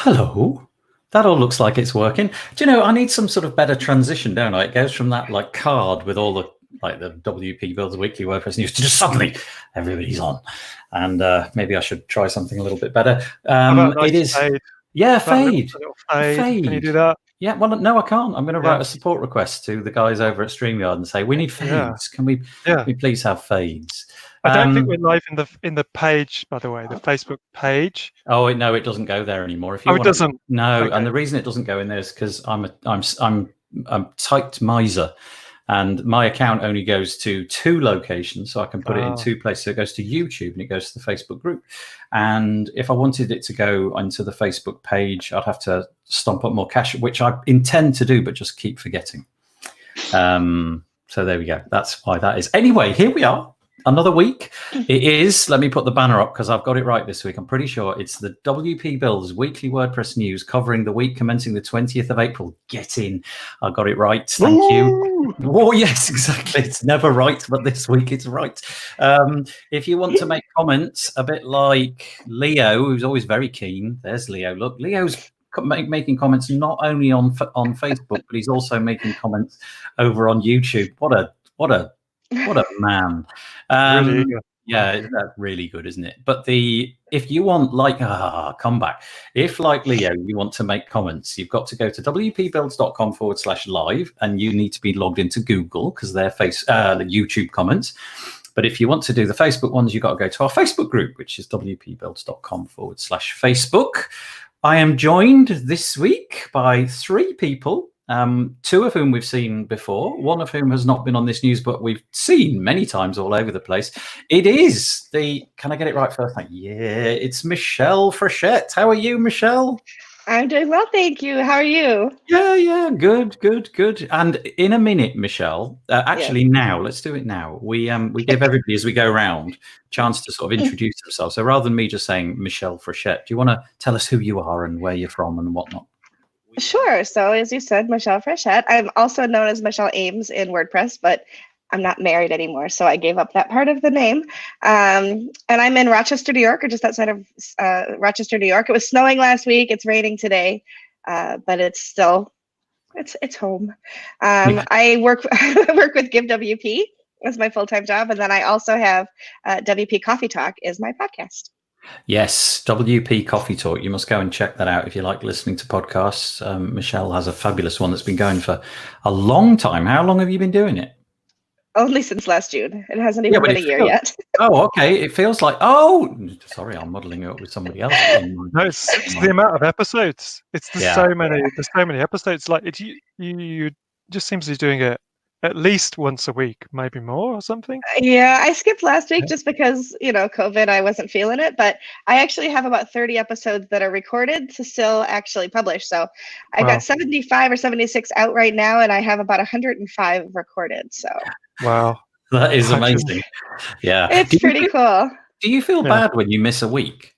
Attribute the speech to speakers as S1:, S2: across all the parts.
S1: Hello. That all looks like it's working. Do you know, I need some sort of better transition, don't I? It goes from that like card with all the WP Builds Weekly WordPress news to just suddenly everybody's on. And maybe I should try something a little bit better. It is
S2: fade?
S1: Yeah, fade.
S2: Fade. Can you do that?
S1: Yeah, well, no, I can't. I'm going to write a support request to the guys over at StreamYard and say, we need fades. Can we please have fades?
S2: I don't think we're live in the page, by the way, the Facebook page.
S1: Oh no, it doesn't go there anymore. If you
S2: it doesn't.
S1: No, okay. And the reason it doesn't go in there is because I'm typed miser, and my account only goes to 2 locations, so I can put it in 2 places. So it goes to YouTube and it goes to the Facebook group. And if I wanted it to go onto the Facebook page, I'd have to stomp up more cash, which I intend to do, but just keep forgetting. So there we go. That's why that is. Anyway, here we are. Another week. It is, let me put the banner up because I've got it right this week. I'm pretty sure it's the WP Builds Weekly WordPress News covering the week commencing the 20th of April. Get in. I got it right. Thank you. Oh, yes, exactly. It's never right, but this week it's right. If you want to make comments, a bit like Leo, who's always very keen. There's Leo. Look, Leo's making comments not only on Facebook, but he's also making comments over on YouTube. What a man.
S2: Really
S1: yeah, that's really good, isn't it? But if you want come back. If like Leo, you want to make comments, you've got to go to wpbuilds.com/live, and you need to be logged into Google because they're the YouTube comments. But if you want to do the Facebook ones, you've got to go to our Facebook group, which is wpbuilds.com/Facebook. I am joined this week by 3 people. 2 of whom we've seen before, 1 of whom has not been on this news, but we've seen many times all over the place. It is can I get it right first? Yeah, it's Michelle Frechette. How are you, Michelle?
S3: I'm doing well, thank you. How are you?
S1: Yeah, good. And in a minute, Michelle, now, let's do it now. We give everybody, as we go around, a chance to sort of introduce themselves. So rather than me just saying Michelle Frechette, do you want to tell us who you are and where you're from and whatnot?
S3: Sure. So as you said, Michelle Frechette. I'm also known as Michelle Ames in WordPress, but I'm not married anymore, so I gave up that part of the name. And I'm in Rochester, New York, or just outside of Rochester, New York. It was snowing last week. It's raining today, but it's still it's home. I work with GiveWP as my full-time job, and then I also have WP Coffee Talk is my podcast.
S1: Yes, WP Coffee Talk. You must go and check that out if you like listening to podcasts. Michelle has a fabulous one that's been going for a long time. How long have you been doing it?
S3: Only since last June. It hasn't even been a year yet.
S1: Oh, okay. It feels like, sorry, I'm modeling it up with somebody else.
S2: No, it's the amount of episodes. It's so many episodes. Like you just seems to be doing it at least once a week, maybe more or something.
S3: Yeah, I skipped last week just because, COVID, I wasn't feeling it. But I actually have about 30 episodes that are recorded to still actually publish. So I got 75 or 76 out right now, and I have about 105 recorded. So
S2: wow,
S1: that is amazing. Yeah,
S3: it's pretty cool.
S1: Do you feel bad when you miss a week?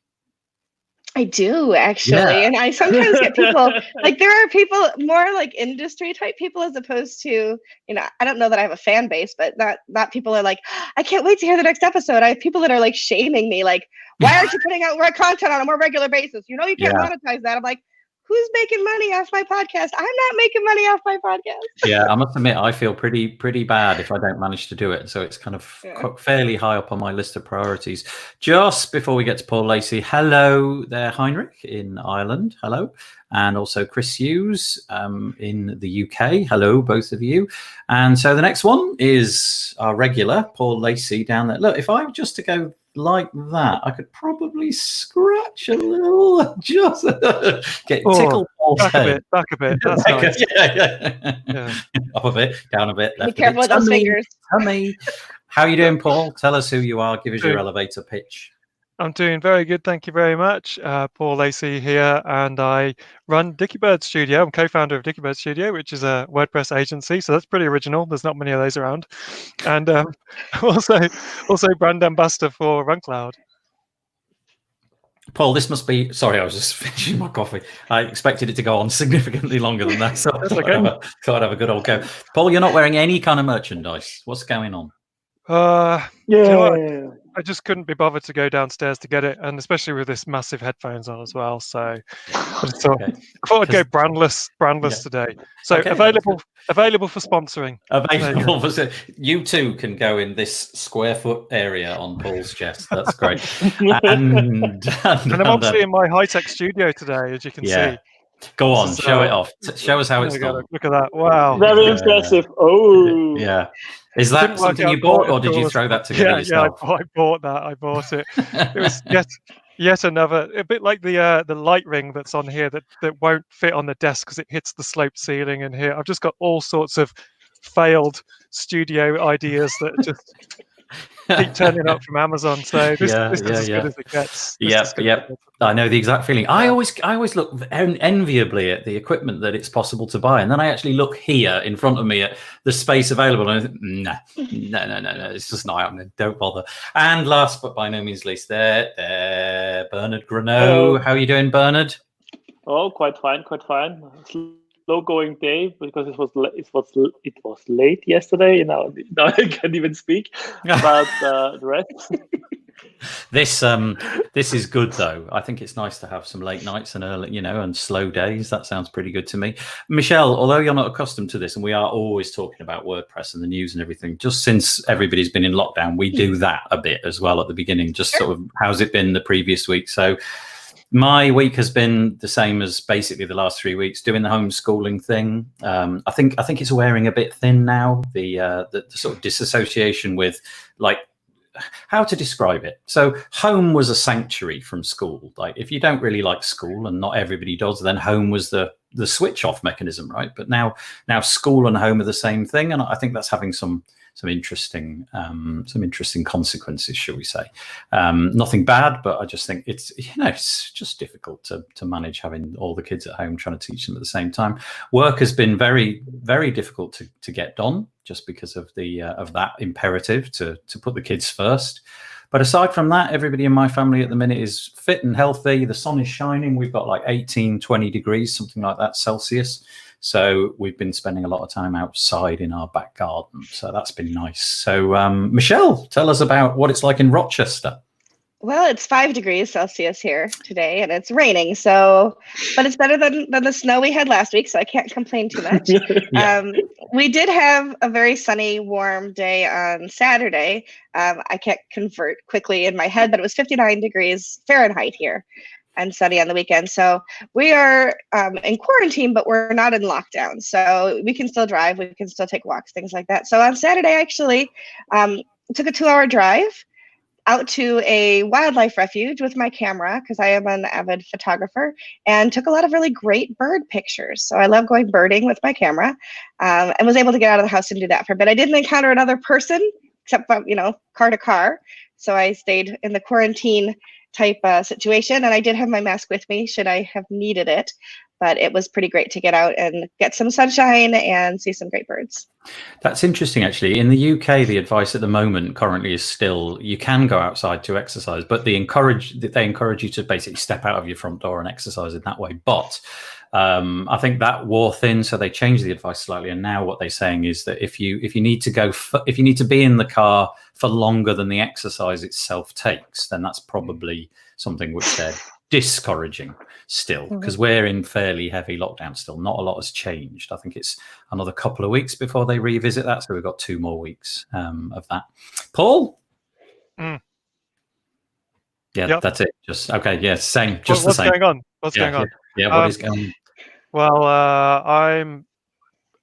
S3: I do, actually. And I sometimes get people, there are people more like industry type people as opposed to, I don't know that I have a fan base, but not people are like, I can't wait to hear the next episode. I have people that are like shaming me, like, why aren't you putting out more content on a more regular basis? You can't monetize that. I'm like, who's making money off my podcast? I'm not making money off my podcast.
S1: Yeah, I must admit, I feel pretty bad if I don't manage to do it. So it's kind of fairly high up on my list of priorities. Just before we get to Paul Lacey, hello there, Heinrich in Ireland. Hello. And also Chris Hughes in the UK. Hello, both of you. And so the next one is our regular, Paul Lacey down there. Look, if I were just to go like that, I could probably scratch a little, just get tickle Paul's head.
S2: Back a bit. That's nice.
S1: Yeah. Up a bit, down a bit.
S3: Be careful with those fingers.
S1: Tummy. How are you doing, Paul? Tell us who you are. Give us your elevator pitch.
S2: I'm doing very good, thank you very much. Paul Lacey here, and I run Dickiebird Studio. I'm co-founder of Dickiebird Studio, which is a WordPress agency, so that's pretty original. There's not many of those around. And also brand ambassador for RunCloud.
S1: Paul, this must be... Sorry, I was just finishing my coffee. I expected it to go on significantly longer than that, so I thought I'd have a good old go. Paul, you're not wearing any kind of merchandise. What's going on?
S2: You know I just couldn't be bothered to go downstairs to get it, and especially with this massive headphones on as well. So I just thought,
S1: Okay.
S2: I thought I'd go brandless
S1: Yeah.
S2: today. So
S1: Okay,
S2: available for sponsoring.
S1: Available for you too can go in this square foot area on Paul's chest. That's great. And
S2: I'm obviously in my high-tech studio today, as you can see.
S1: Go on, show it off. Show us how it's done.
S2: Look at that! Wow,
S4: very impressive. Oh,
S1: yeah. Is that something you bought, or did you throw that together yourself?
S2: Yeah, I bought that. I bought it. It was yet another, a bit like the light ring that's on here that won't fit on the desk because it hits the sloped ceiling in here. I've just got all sorts of failed studio ideas that just keep turning up from Amazon. So this is as good as it gets.
S1: Yep. I know the exact feeling. I always look enviably at the equipment that it's possible to buy, and then I actually look here in front of me at the space available, and I think, no, it's just not happening. Don't bother. And last but by no means least, there, Bernhard Gronau.
S4: Hello.
S1: How are you doing, Bernhard?
S4: Oh, quite fine. Slow going day because it was late yesterday. Now I can't even speak about the rest.
S1: This is good though. I think it's nice to have some late nights and early, and slow days. That sounds pretty good to me. Michelle, although you're not accustomed to this, and we are always talking about WordPress and the news and everything, just since everybody's been in lockdown, we do that a bit as well at the beginning. Just sort of how's it been the previous week? So my week has been the same as basically the last 3 weeks, doing the homeschooling thing. I think it's wearing a bit thin now. The sort of disassociation with, like, how to describe it. So home was a sanctuary from school. Like, if you don't really like school, and not everybody does, then home was the switch off mechanism, right? But now school and home are the same thing, and I think that's having some interesting consequences, shall we say. Nothing bad, but I just think it's just difficult to manage having all the kids at home, trying to teach them at the same time. Work has been very, very difficult to get done, just because of that imperative to put the kids first. But aside from that, everybody in my family at the minute is fit and healthy. The sun is shining. We've got like 18, 20 degrees, something like that Celsius. So we've been spending a lot of time outside in our back garden. So that's been nice. So Michelle, tell us about what it's like in Rochester.
S3: Well, it's 5 degrees Celsius here today, and it's raining. But it's better than the snow we had last week, so I can't complain too much. We did have a very sunny, warm day on Saturday. I can't convert quickly in my head, but it was 59 degrees Fahrenheit here, and sunny on the weekend. So we are in quarantine, but we're not in lockdown. So we can still drive, we can still take walks, things like that. So on Saturday, I actually took a 2-hour drive out to a wildlife refuge with my camera, because I am an avid photographer, and took a lot of really great bird pictures. So I love going birding with my camera, and was able to get out of the house and do that for a bit. I didn't encounter another person, except from, car to car. So I stayed in the quarantine type situation, and I did have my mask with me should I have needed it. But it was pretty great to get out and get some sunshine and see some great birds.
S1: That's interesting, actually. In the UK, the advice at the moment currently is still you can go outside to exercise, but they encourage you to basically step out of your front door and exercise in that way. But I think that wore thin, so they changed the advice slightly. And now what they're saying is that if you need to be in the car for longer than the exercise itself takes, then that's probably something which they're discouraging still, because we're in fairly heavy lockdown still. Not a lot has changed. I think it's another couple of weeks before they revisit that, so we've got 2 more weeks of that. Paul?
S2: Yep.
S1: That's it. Just okay. Yeah, same. Just the same.
S2: What's going on? What's going on?
S1: Yeah, what is going on?
S2: Well,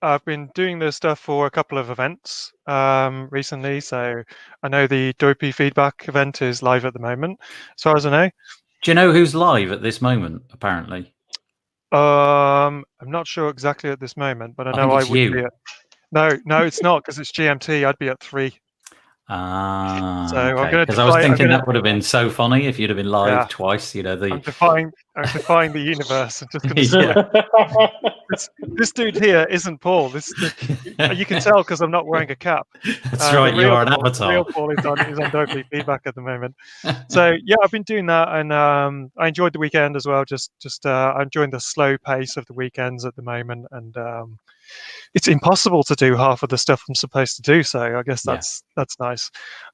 S2: I've been doing this stuff for a couple of events recently. So I know the Dopey Feedback event is live at the moment, as far as I know.
S1: Do you know who's live at this moment, apparently?
S2: I'm not sure exactly at this moment, but I know I would be at... No, it's not, because it's GMT. I'd be at 3.
S1: So
S2: okay.
S1: Because I was thinking that would have been so funny if you'd have been live twice. I'm
S2: defying the universe. I'm just going to say this dude here isn't Paul. You can tell because I'm not wearing a cap.
S1: That's right. You are an avatar.
S2: Real Paul is on Dopey Feedback at the moment. So yeah, I've been doing that, and I enjoyed the weekend as well. Just I'm enjoying the slow pace of the weekends at the moment, and it's impossible to do half of the stuff I'm supposed to do. So I guess that's nice.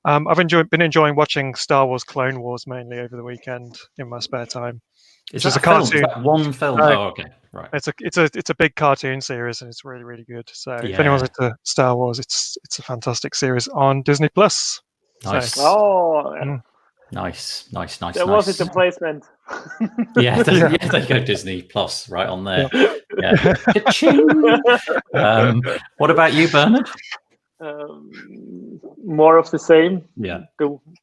S2: I've been enjoying watching Star Wars Clone Wars mainly over the weekend in my spare time.
S1: Is that a cartoon? Is that one film? Oh, okay, right.
S2: It's a big cartoon series, and it's really, really good. So if anyone's into Star Wars, it's a fantastic series on Disney Plus.
S1: Nice.
S4: So,
S1: Nice.
S4: There was it, the placement.
S1: There you go, Disney Plus, right on there. Yeah. What about you, Bernhard?
S4: More of the same.
S1: Yeah.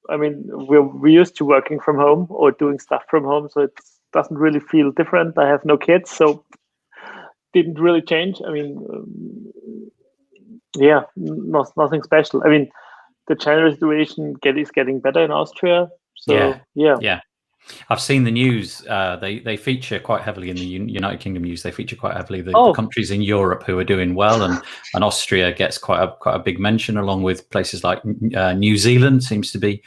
S4: We're used to working from home or doing stuff from home, so it doesn't really feel different. I have no kids, so didn't really change. Nothing special. The general situation is getting better in Austria. So
S1: yeah. I've seen the news. They feature quite heavily in the United Kingdom news. They feature quite heavily the countries in Europe who are doing well, and Austria gets quite a big mention, along with places like New Zealand seems to be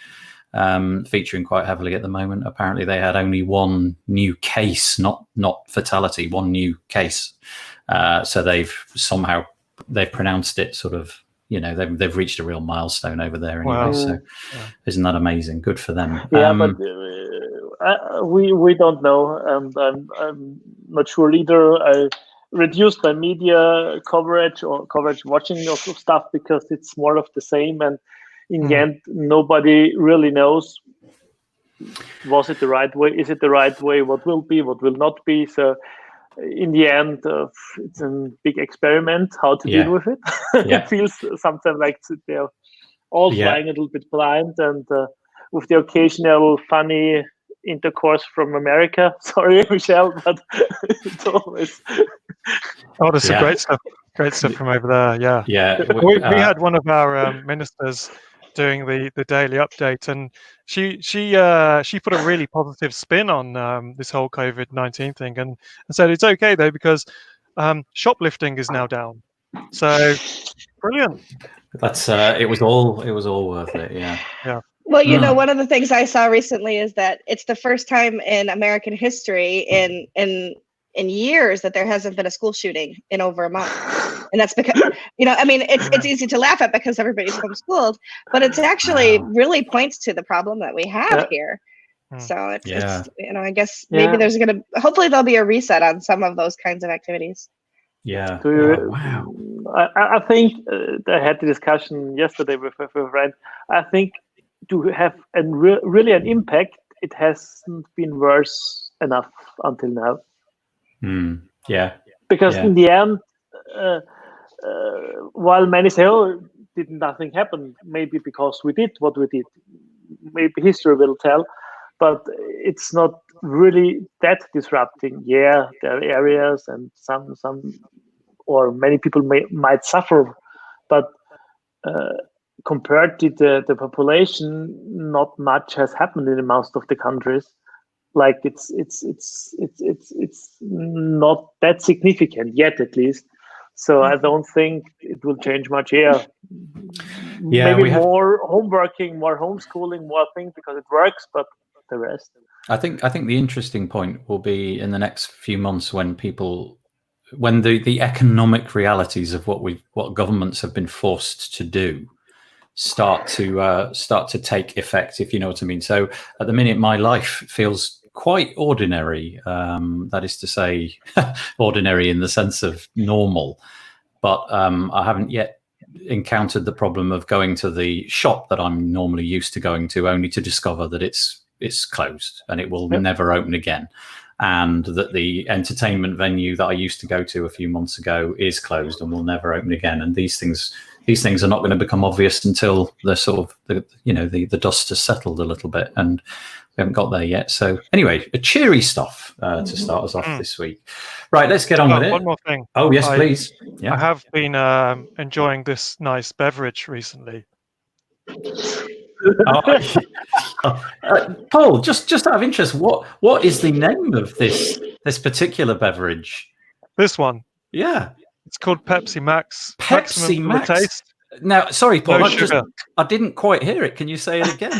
S1: featuring quite heavily at the moment. Apparently, they had only one new case, not fatality, one new case. So they've pronounced it sort of. They've reached a real milestone over there anyway. Wow. So isn't that amazing? Good for them.
S4: Yeah, but we don't know, and I'm not sure either. I reduced my media coverage watching of stuff because it's more of the same, and in the end, nobody really knows. Was it the right way? Is it the right way? What will be? What will not be? So. In the end, it's a big experiment how to deal with it. It feels sometimes like they're all flying a little bit blind, and with the occasional funny intercourse from America. Sorry, Michelle, but it's always.
S2: There's some great stuff from over there. Yeah. We had one of our ministers doing the daily update, and she put a really positive spin on this whole COVID-19 thing, and said it's okay though because shoplifting is now down. So brilliant.
S1: That's it was all worth it. Yeah.
S3: Well, one of the things I saw recently is that it's the first time in American history in years that there hasn't been a school shooting in over a month. And that's because, it's easy to laugh at because everybody's homeschooled, but it's actually really points to the problem that we have here. So it's I guess maybe hopefully there'll be a reset on some of those kinds of activities.
S1: Yeah.
S4: Wow. I think I had the discussion yesterday with a friend. I think to have really an impact, it hasn't been worse enough until now. Because in the end, while many say, did nothing happen, maybe because we did what we did, maybe history will tell, but it's not really that disrupting. Yeah, there are areas and some or many people might suffer, but compared to the population, not much has happened in most of the countries. Like it's not that significant yet, at least. So I don't think it will change much here. Maybe more homeworking, more homeschooling, more things because it works, but the rest.
S1: I think the interesting point will be in the next few months when the economic realities of what governments have been forced to do start to take effect, if you know what I mean. So at the minute, my life feels quite ordinary. That is to say, ordinary in the sense of normal. But I haven't yet encountered the problem of going to the shop that I'm normally used to going to, only to discover that it's closed and it will never open again, and that the entertainment venue that I used to go to a few months ago is closed and will never open again. And these things are not going to become obvious until the sort of the dust has settled a little bit, and we haven't got there yet. So anyway, a cheery stuff to start us off this week. Right, let's get on with it.
S2: One more thing.
S1: Oh yes, please. Yeah.
S2: I have been enjoying this nice beverage recently.
S1: Paul, just out of interest, what is the name of this particular beverage?
S2: This one.
S1: Yeah.
S2: It's called Pepsi Max.
S1: Pepsi Max.
S2: Taste.
S1: Now, sorry, Paul,
S2: no
S1: I didn't quite hear it. Can you say it again?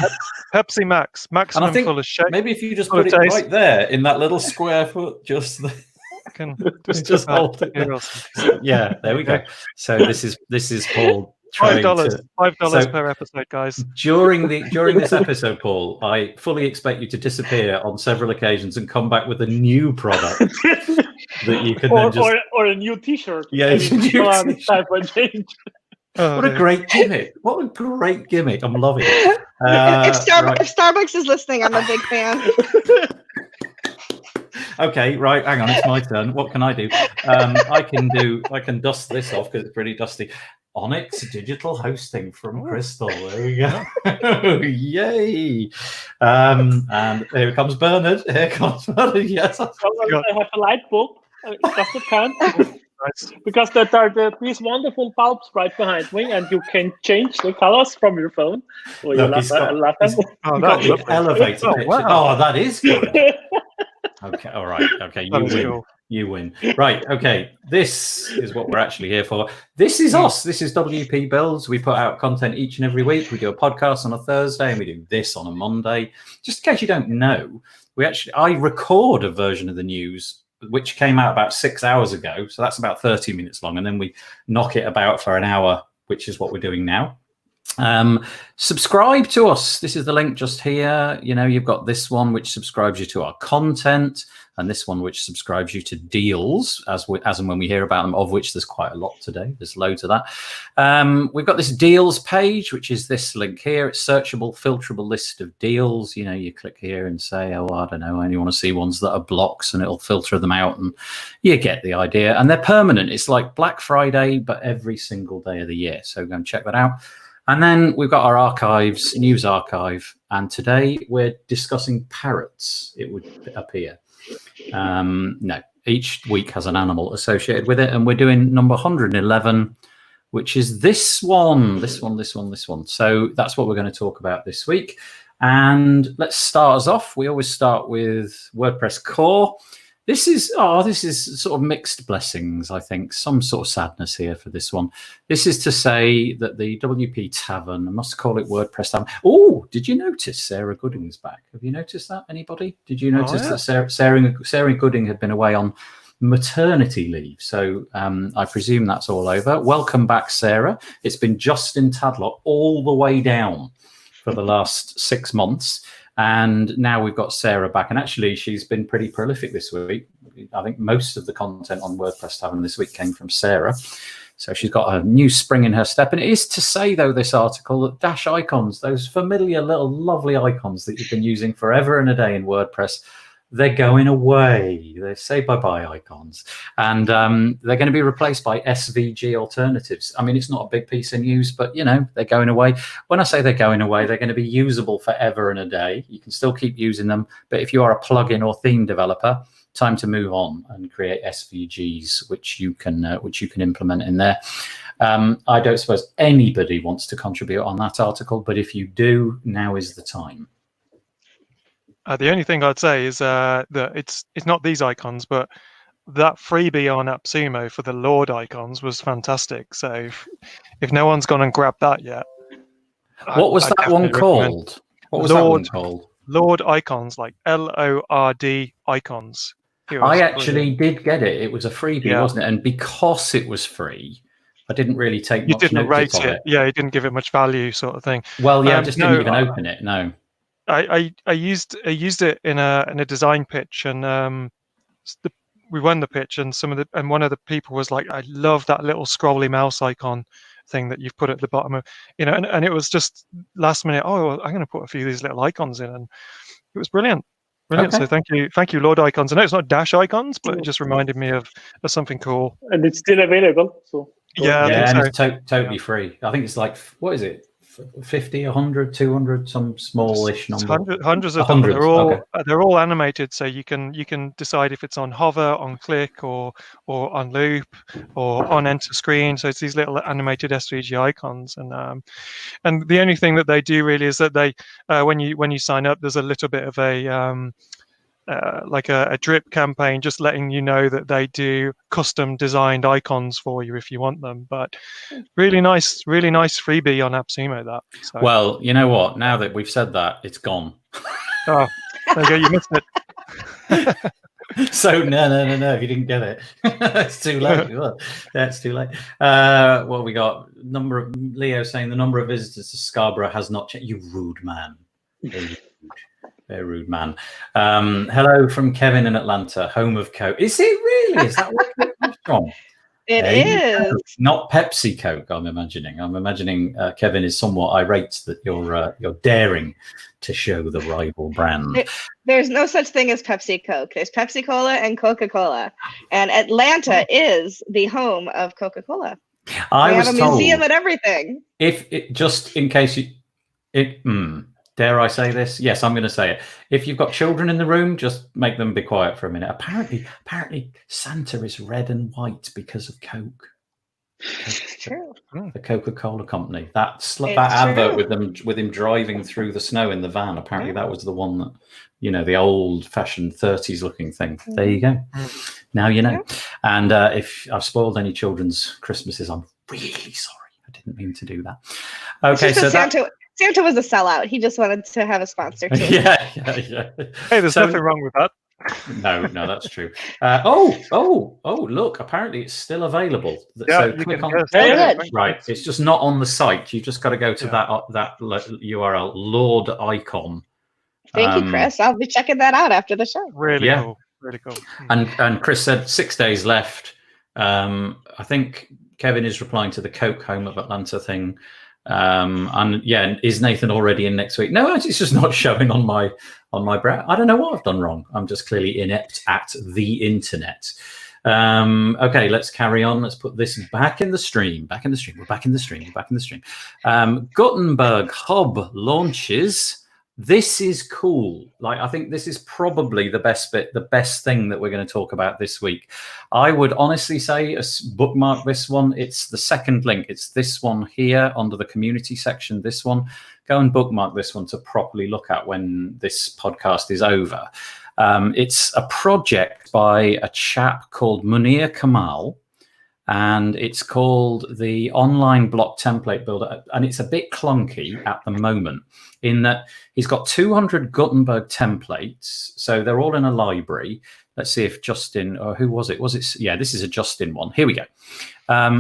S2: Pepsi Max. Maximum full of shake.
S1: Maybe if you just put it right there in that little square foot, just.
S2: can
S1: just hold it. Yeah, there we go. So this is Paul trying to
S2: $5 per episode, guys.
S1: During this episode, Paul, I fully expect you to disappear on several occasions and come back with a new product that you can then just
S4: or a new T-shirt.
S1: Yeah,
S4: it's time for a change.
S1: What a great gimmick! What a great gimmick! I'm loving it.
S3: If Starbucks is listening, I'm a big fan.
S1: Okay, right. Hang on, it's my turn. What can I do? I can dust this off because it's pretty dusty. Onyx Digital Hosting from Crystal. There we go. Yay! And here comes Bernhard. Yes.
S4: I have a light bulb. Does it count? Because there are these wonderful bulbs right behind me, and you can change the colors from your phone. Or
S1: Look, he's got the elevator picture.
S2: Wow.
S1: Oh, that is good. Okay, all right. Okay, you win. Cool. You win. Right, okay. This is what we're actually here for. This is us. This is WP Builds. We put out content each and every week. We do a podcast on a Thursday, and we do this on a Monday. Just in case you don't know, I record a version of the news which came out about 6 hours ago. So that's about 30 minutes long. And then we knock it about for an hour, which is what we're doing now. Subscribe to us. This is the link just here. You've got this one which subscribes you to our content, and this one which subscribes you to deals as and when we hear about them, of which there's quite a lot today. There's loads of that. We've got this deals page, which is this link here. It's searchable, filterable list of deals. You click here and say, oh, I don't know, I only want to see ones that are blocks, and it'll filter them out, and you get the idea. And they're permanent. It's like Black Friday, but every single day of the year. So go and check that out. And then we've got our archives, news archive. And today we're discussing parrots, it would appear. No, each week has an animal associated with it. And we're doing number 111, which is this one. So that's what we're going to talk about this week. And let's start us off. We always start with WordPress Core. This is sort of mixed blessings, I think. Some sort of sadness here for this one. This is to say that the WP Tavern, I must call it WordPress Tavern. Oh, did you notice Sarah Gooding's back? Have you noticed that, anybody? Did you notice that Sarah Gooding had been away on maternity leave? So I presume that's all over. Welcome back, Sarah. It's been Justin Tadlock all the way down for the last 6 months. And now we've got Sarah back. And actually, she's been pretty prolific this week. I think most of the content on WordPress Tavern this week came from Sarah. So she's got a new spring in her step. And it is to say, though, this article, that dash icons, those familiar little lovely icons that you've been using forever and a day in WordPress, they're going away. They say bye-bye icons. And they're going to be replaced by SVG alternatives. I mean, it's not a big piece of news, but, they're going away. When I say they're going away, they're going to be usable forever and a day. You can still keep using them. But if you are a plugin or theme developer, time to move on and create SVGs, which you can implement in there. I don't suppose anybody wants to contribute on that article, but if you do, now is the time.
S2: The only thing I'd say is that it's not these icons, but that freebie on AppSumo for the Lord icons was fantastic. So if no one's gone and grabbed that yet,
S1: what was that one called? What was that one called?
S2: Lord icons, like LORD icons.
S1: I actually did get it. It was a freebie, wasn't it? And because it was free, I didn't really take much
S2: notice of it. You didn't rate it. Yeah, you didn't give it much value, sort of thing.
S1: Well, yeah, I just didn't even open it. No.
S2: I used it in a design pitch, and we won the pitch, and one of the people was like, I love that little scrolly mouse icon thing that you've put at the bottom of, and it was just last minute. Oh, I'm going to put a few of these little icons in, and it was brilliant. Okay. So thank you, Lord icons. I know it's not dash icons, but it just reminded me of something cool.
S4: And it's still available. So
S1: and it's totally free. I think it's like, what is it? 50, 100, 200, some smallish number.
S2: Hundreds of them. They're all animated, so you can decide if it's on hover, on click, or on loop, or on enter screen. So it's these little animated SVG icons, and the only thing that they do really is that they when you sign up, there's a little bit of a drip campaign, just letting you know that they do custom designed icons for you if you want them. But really nice freebie on AppSumo. That. So.
S1: Well, you know what? Now that we've said that, it's gone.
S2: Oh, there you go. You missed it.
S1: So no. If you didn't get it, it's too late. Yeah, it's too late. What we got? Leo saying the number of visitors to Scarborough has not changed. You rude man. Very rude man. Hello from Kevin in Atlanta, home of Coke. Is it really? Is that where Coke comes from?
S3: It is.
S1: Not Pepsi Coke. I'm imagining Kevin is somewhat irate that you're daring to show the rival brand.
S3: There's no such thing as Pepsi Coke. There's Pepsi Cola and Coca-Cola, and Atlanta is the home of Coca-Cola.
S1: I was
S3: have a
S1: told,
S3: museum and everything.
S1: Just in case dare I say this? Yes, I'm going to say it. If you've got children in the room, just make them be quiet for a minute. Apparently, Santa is red and white because of Coke.
S3: It's true.
S1: The Coca-Cola company. That advert with him driving through the snow in the van. Apparently, that was the one that, the old-fashioned 30s looking thing. There you go. Now you know. And if I've spoiled any children's Christmases, I'm really sorry. I didn't mean to do that. Okay, so
S3: Santa was a sellout. He just wanted to have a sponsor too.
S1: Yeah.
S2: Hey, there's nothing wrong with that.
S1: No, that's true. Look, apparently it's still available.
S2: Yeah,
S1: so click on right. It's just not on the site. You've just got to go to that URL, Lord Icon.
S3: Thank you, Chris. I'll be checking that out after the show.
S2: Really cool. Really cool.
S1: And Chris said 6 days left. I think Kevin is replying to the Coke Home of Atlanta thing. Is Nathan already in next week? No, it's just not showing on my brow. I don't know what I've done wrong. I'm just clearly inept at the internet. Okay, let's carry on. Let's put this back in the stream. We're back in the stream. Gutenberg Hub launches. This is cool. I think this is probably the best thing that we're going to talk about this week. I would honestly say bookmark this one. It's the second link. It's this one here under the community section. This one. Go and bookmark this one to properly look at when this podcast is over. It's a project by a chap called Munir Kamal. And it's called the Online Block Template Builder. And it's a bit clunky at the moment in that he's got 200 Gutenberg templates. So they're all in a library. Let's see if Justin, or who was it? This is a Justin one. Here we go.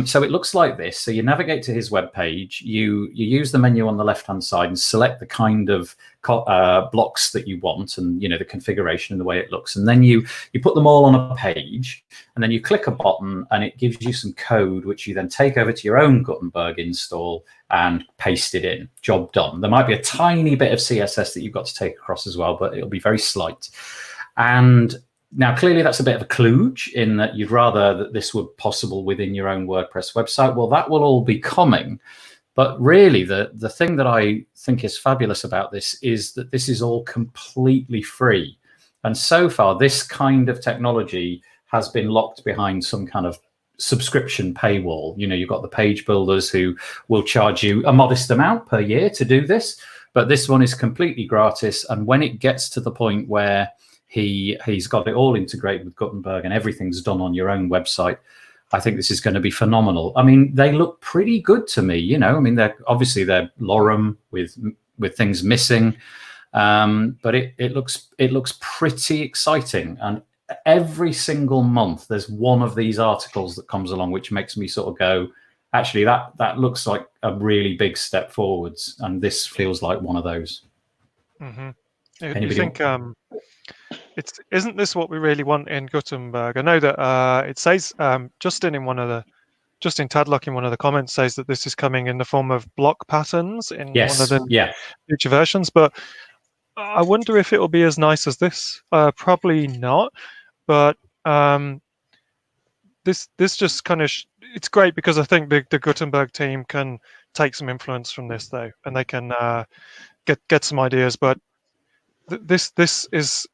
S1: So it looks like this. So you navigate to his webpage. You use the menu on the left-hand side and select the kind of blocks that you want and, the configuration and the way it looks. And then you put them all on a page and then you click a button and it gives you some code, which you then take over to your own Gutenberg install and paste it in. Job done. There might be a tiny bit of CSS that you've got to take across as well, but it'll be very slight. And now, clearly, that's a bit of a kludge in that you'd rather that this were possible within your own WordPress website. Well, that will all be coming. But really, the thing that I think is fabulous about this is that this is all completely free. And so far, this kind of technology has been locked behind some kind of subscription paywall. You've got the page builders who will charge you a modest amount per year to do this. But this one is completely gratis. And when it gets to the point where he's got it all integrated with Gutenberg and everything's done on your own website, I think this is going to be phenomenal. I mean, they look pretty good to me. They're lorem with things missing, but it looks pretty exciting. And every single month, there's one of these articles that comes along, which makes me sort of go, actually, that looks like a really big step forwards, and this feels like one of those.
S2: Mm-hmm. You think isn't this what we really want in Gutenberg? I know that it says Justin Tadlock in one of the comments says that this is coming in the form of block patterns in one of the future versions, but I wonder if it will be as nice as this. Probably not, but this just kind of it's great because I think the Gutenberg team can take some influence from this though, and they can get some ideas. But this is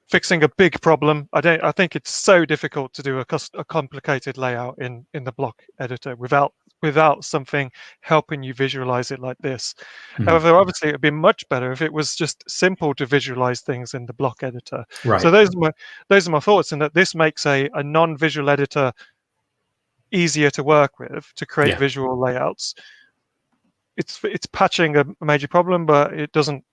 S2: fixing a big problem. I think it's so difficult to do a complicated layout in the block editor without something helping you visualize it like this. However, obviously, it'd be much better if it was just simple to visualize things in the block editor.
S1: Right.
S2: So those are my thoughts, in that this makes a non-visual editor easier to work with to create visual layouts. It's patching a major problem, but it doesn't.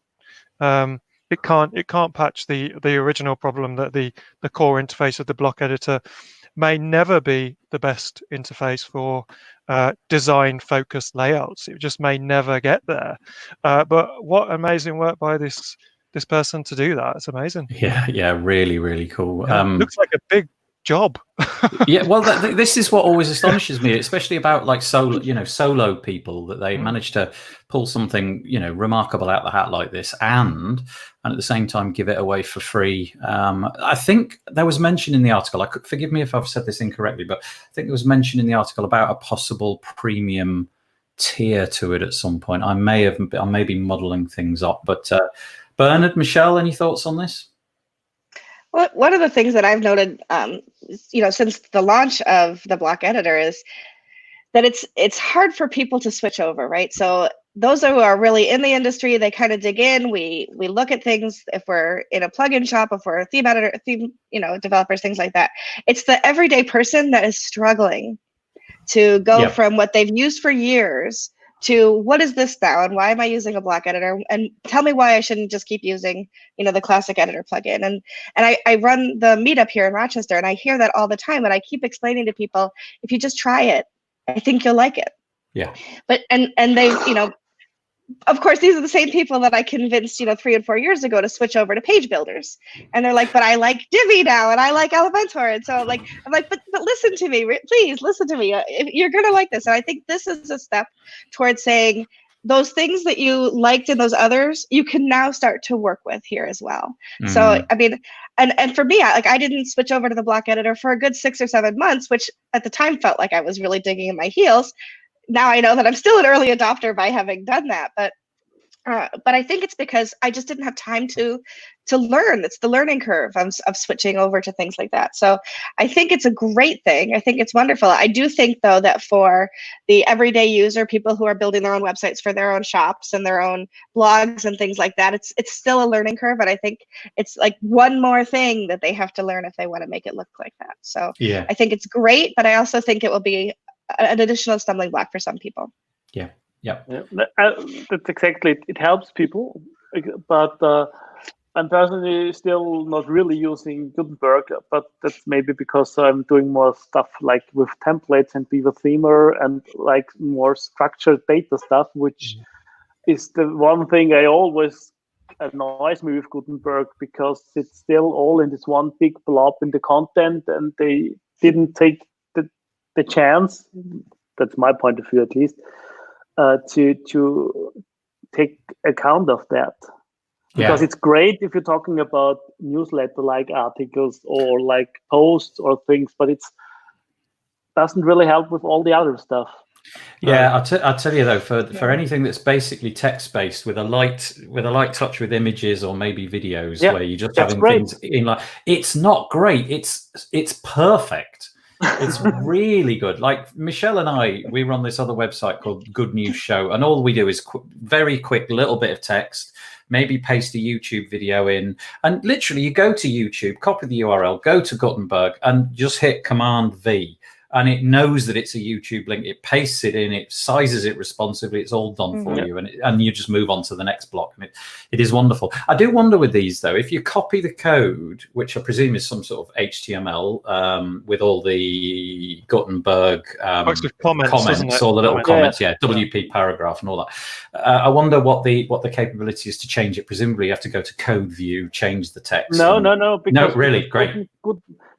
S2: it can't patch the original problem that the core interface of the block editor may never be the best interface for design focused layouts. It just may never get there. But what amazing work by this person to do that. It's amazing.
S1: Yeah, really, really cool.
S2: Looks like a big job.
S1: Yeah, well, this is what always astonishes me, especially about like solo people, that they manage to pull something remarkable out the hat like this, and at the same time give it away for free. I think there was mention in the article. Forgive me if I've said this incorrectly, but I think there was mention in the article about a possible premium tier to it at some point. I may be muddling things up, but Bernhard, Michelle, any thoughts on this?
S3: Well, one of the things that I've noted, since the launch of the block editor is that it's hard for people to switch over, right? So those who are really in the industry, they kind of dig in. We look at things if we're in a plugin shop, if we're a theme editor, developers, things like that. It's the everyday person that is struggling to go from what they've used for years to what is this now, and why am I using a block editor, and tell me why I shouldn't just keep using the classic editor plugin. And I run the meetup here in Rochester, and I hear that all the time, and I keep explaining to people, if you just try it, I think you'll like it.
S1: Yeah.
S3: But and they of course, these are the same people that I convinced 3 and 4 years ago to switch over to page builders, and they're like, but I like Divi now, and I like Elementor, and so I'm like, but listen to me, please listen to me. You're gonna like this, and I think this is a step towards saying those things that you liked in those others, you can now start to work with here as well. So I mean, and for me, I didn't switch over to the block editor for a good 6 or 7 months, which at the time felt like I was really digging in my heels. Now I know that I'm still an early adopter by having done that, but I think it's because I just didn't have time to learn. It's the learning curve of switching over to things like that. So I think it's a great thing. I think it's wonderful. I do think, though, that for the everyday user, people who are building their own websites for their own shops and their own blogs and things like that, it's still a learning curve. And I think it's like one more thing that they have to learn if they want to make it look like that. So
S1: yeah,
S3: I think it's great, but I also think it will be an additional stumbling block for some people.
S1: Yeah.
S4: That's exactly. It helps people, but I'm personally still not really using Gutenberg. But that's maybe because I'm doing more stuff like with templates and Beaver Themer and like more structured data stuff, which is the one thing I always annoys me with Gutenberg, because it's still all in this one big blob in the content, and they didn't take the chance. That's my point of view, at least. To take account of that, because it's great if you're talking about newsletter-like articles or like posts or things, but it doesn't really help with all the other stuff.
S1: Yeah, I'll tell you though, for anything that's basically text-based with a light touch with images or maybe videos, where you're just having things in, like, it's not great. It's perfect. It's really good. Like Michelle and I, we run this other website called Good News Show, and all we do is very quick little bit of text, maybe paste a YouTube video in, and literally you go to YouTube, copy the URL, go to Gutenberg, and just hit Command V, and it knows that it's a YouTube link. It pastes it in, it sizes it responsively. It's all done for you, and you just move on to the next block, and it is wonderful. I do wonder with these though, if you copy the code, which I presume is some sort of HTML with all the Gutenberg comments, all the little comments, WP paragraph and all that. I wonder what the capability is to change it. Presumably, you have to go to Code View, change the text.
S4: No.
S1: No, really, great.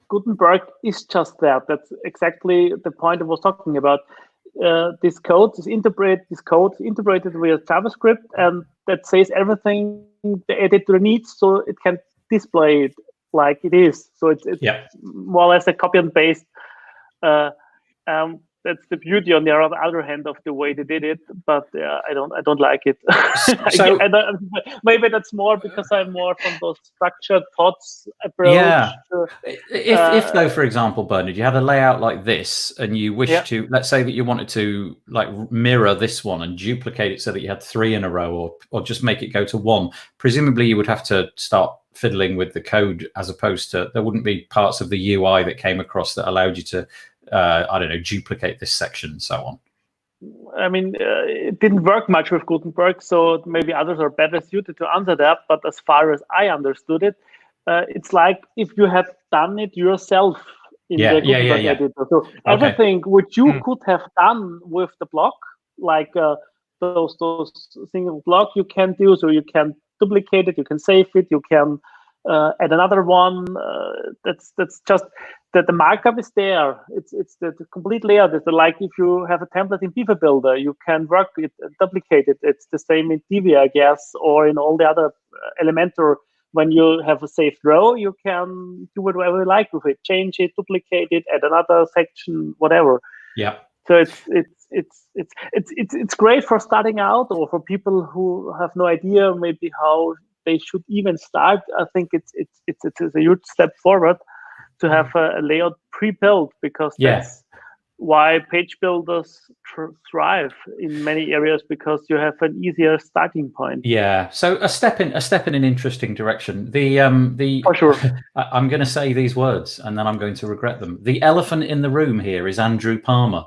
S4: Gutenberg is just that. That's exactly the point I was talking about. This code is integrated via JavaScript, and that says everything the editor needs, so it can display it like it is. So it's more or less a copy and paste. That's the beauty, on the other hand, of the way they did it. But I don't like it.
S1: So
S4: maybe that's more because I'm more from those structured thoughts approach.
S1: Yeah. If though, for example, Bernhard, you had a layout like this, and you wish to, let's say that you wanted to like mirror this one and duplicate it so that you had 3 in a row, or just make it go to 1. Presumably, you would have to start fiddling with the code, as opposed to, there wouldn't be parts of the UI that came across that allowed you to duplicate this section and so on.
S4: I mean, it didn't work much with Gutenberg, so maybe others are better suited to answer that. But as far as I understood it, it's like if you had done it yourself in the Gutenberg editor. So everything which you could have done with the block, like those single block, you can do. So you can duplicate it, you can save it, you can add another one. That's just that the markup is there. It's the complete layout. It's like if you have a template in Beaver Builder, you can work it, duplicate it. It's the same in Divi, I guess, or in all the other Elementor. When you have a saved row, you can do whatever you like with it, change it, duplicate it, add another section, whatever.
S1: Yeah.
S4: So it's great for starting out, or for people who have no idea maybe how they should even start. I think it's a huge step forward to have a layout pre-built, because that's why page builders thrive in many areas, because you have an easier starting point.
S1: Yeah. So a step in an interesting direction. The
S4: for sure.
S1: I'm going to say these words and then I'm going to regret them. The elephant in the room here is Andrew Palmer.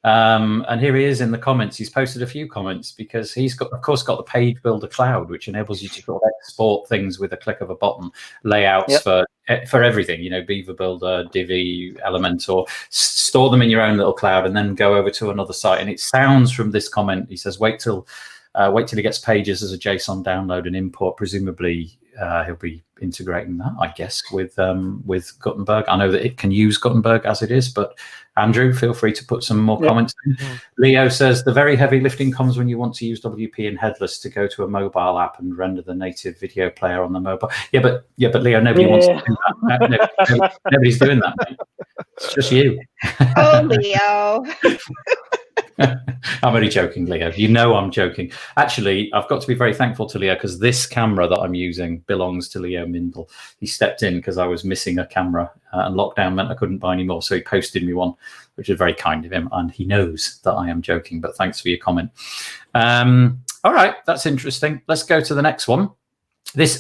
S1: And here he is in the comments. He's posted a few comments because he's got, of course, got the Page Builder Cloud, which enables you to sort of export things with a click of a button, layouts for everything, you know, Beaver Builder, Divi, Elementor, store them in your own little cloud and then go over to another site. And it sounds from this comment, he says, wait till he gets Pages as a JSON download and import. Presumably he'll be integrating that, I guess, with Gutenberg. I know that it can use Gutenberg as it is, but Andrew, feel free to put some more comments in. Leo says the very heavy lifting comes when you want to use WP in headless to go to a mobile app and render the native video player on the mobile. Yeah, but Leo, nobody wants to do that. Nobody's doing that, mate. It's just you.
S3: Oh, Leo.
S1: I'm only joking, Leo. You know I'm joking. Actually, I've got to be very thankful to Leo because this camera that I'm using belongs to Leo Mindel. He stepped in because I was missing a camera and lockdown meant I couldn't buy any more. So he posted me one, which is very kind of him. And he knows that I am joking, but thanks for your comment. All right, that's interesting. Let's go to the next one.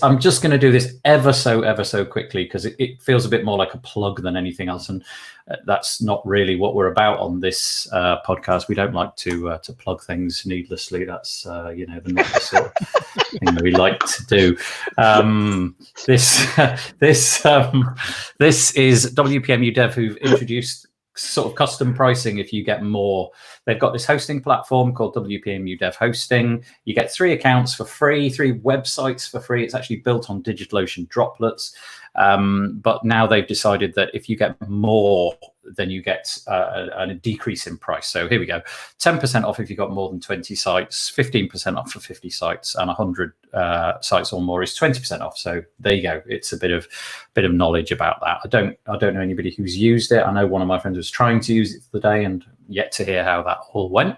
S1: I'm just going to do this ever so quickly because it feels a bit more like a plug than anything else, and that's not really what we're about on this podcast. We don't like to plug things needlessly. That's the sort of thing that we like to do. This is WPMU Dev, who've introduced sort of custom pricing if you get more. They've got this hosting platform called WPMU Dev Hosting. You get 3 accounts for free, 3 websites for free. It's actually built on DigitalOcean droplets. But now they've decided that if you get more, then you get a decrease in price. So here we go. 10% off if you've got more than 20 sites, 15% off for 50 sites, and 100 sites or more is 20% off. So there you go. It's a bit of knowledge about that. I don't know anybody who's used it. I know one of my friends was trying to use it today and yet to hear how that all went.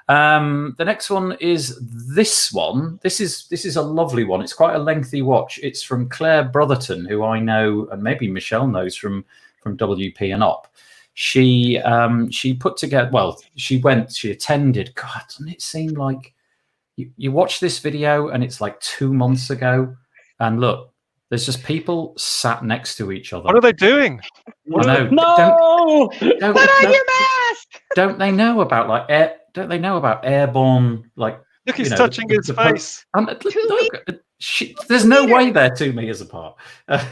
S1: The next one is this one. This is a lovely one. It's quite a lengthy watch. It's from Claire Brotherton, who I know, and maybe Michelle knows from WP and Op. She put together, well, she attended. God, doesn't it seem like you watch this video and it's like 2 months ago, and look, there's just people sat next to each other.
S2: What are they doing?
S1: I know.
S4: No!
S3: Put on your mask!
S1: Don't they know about don't they know about airborne, like,
S2: look, he's touching his face.
S1: There's no way they're 2 meters apart.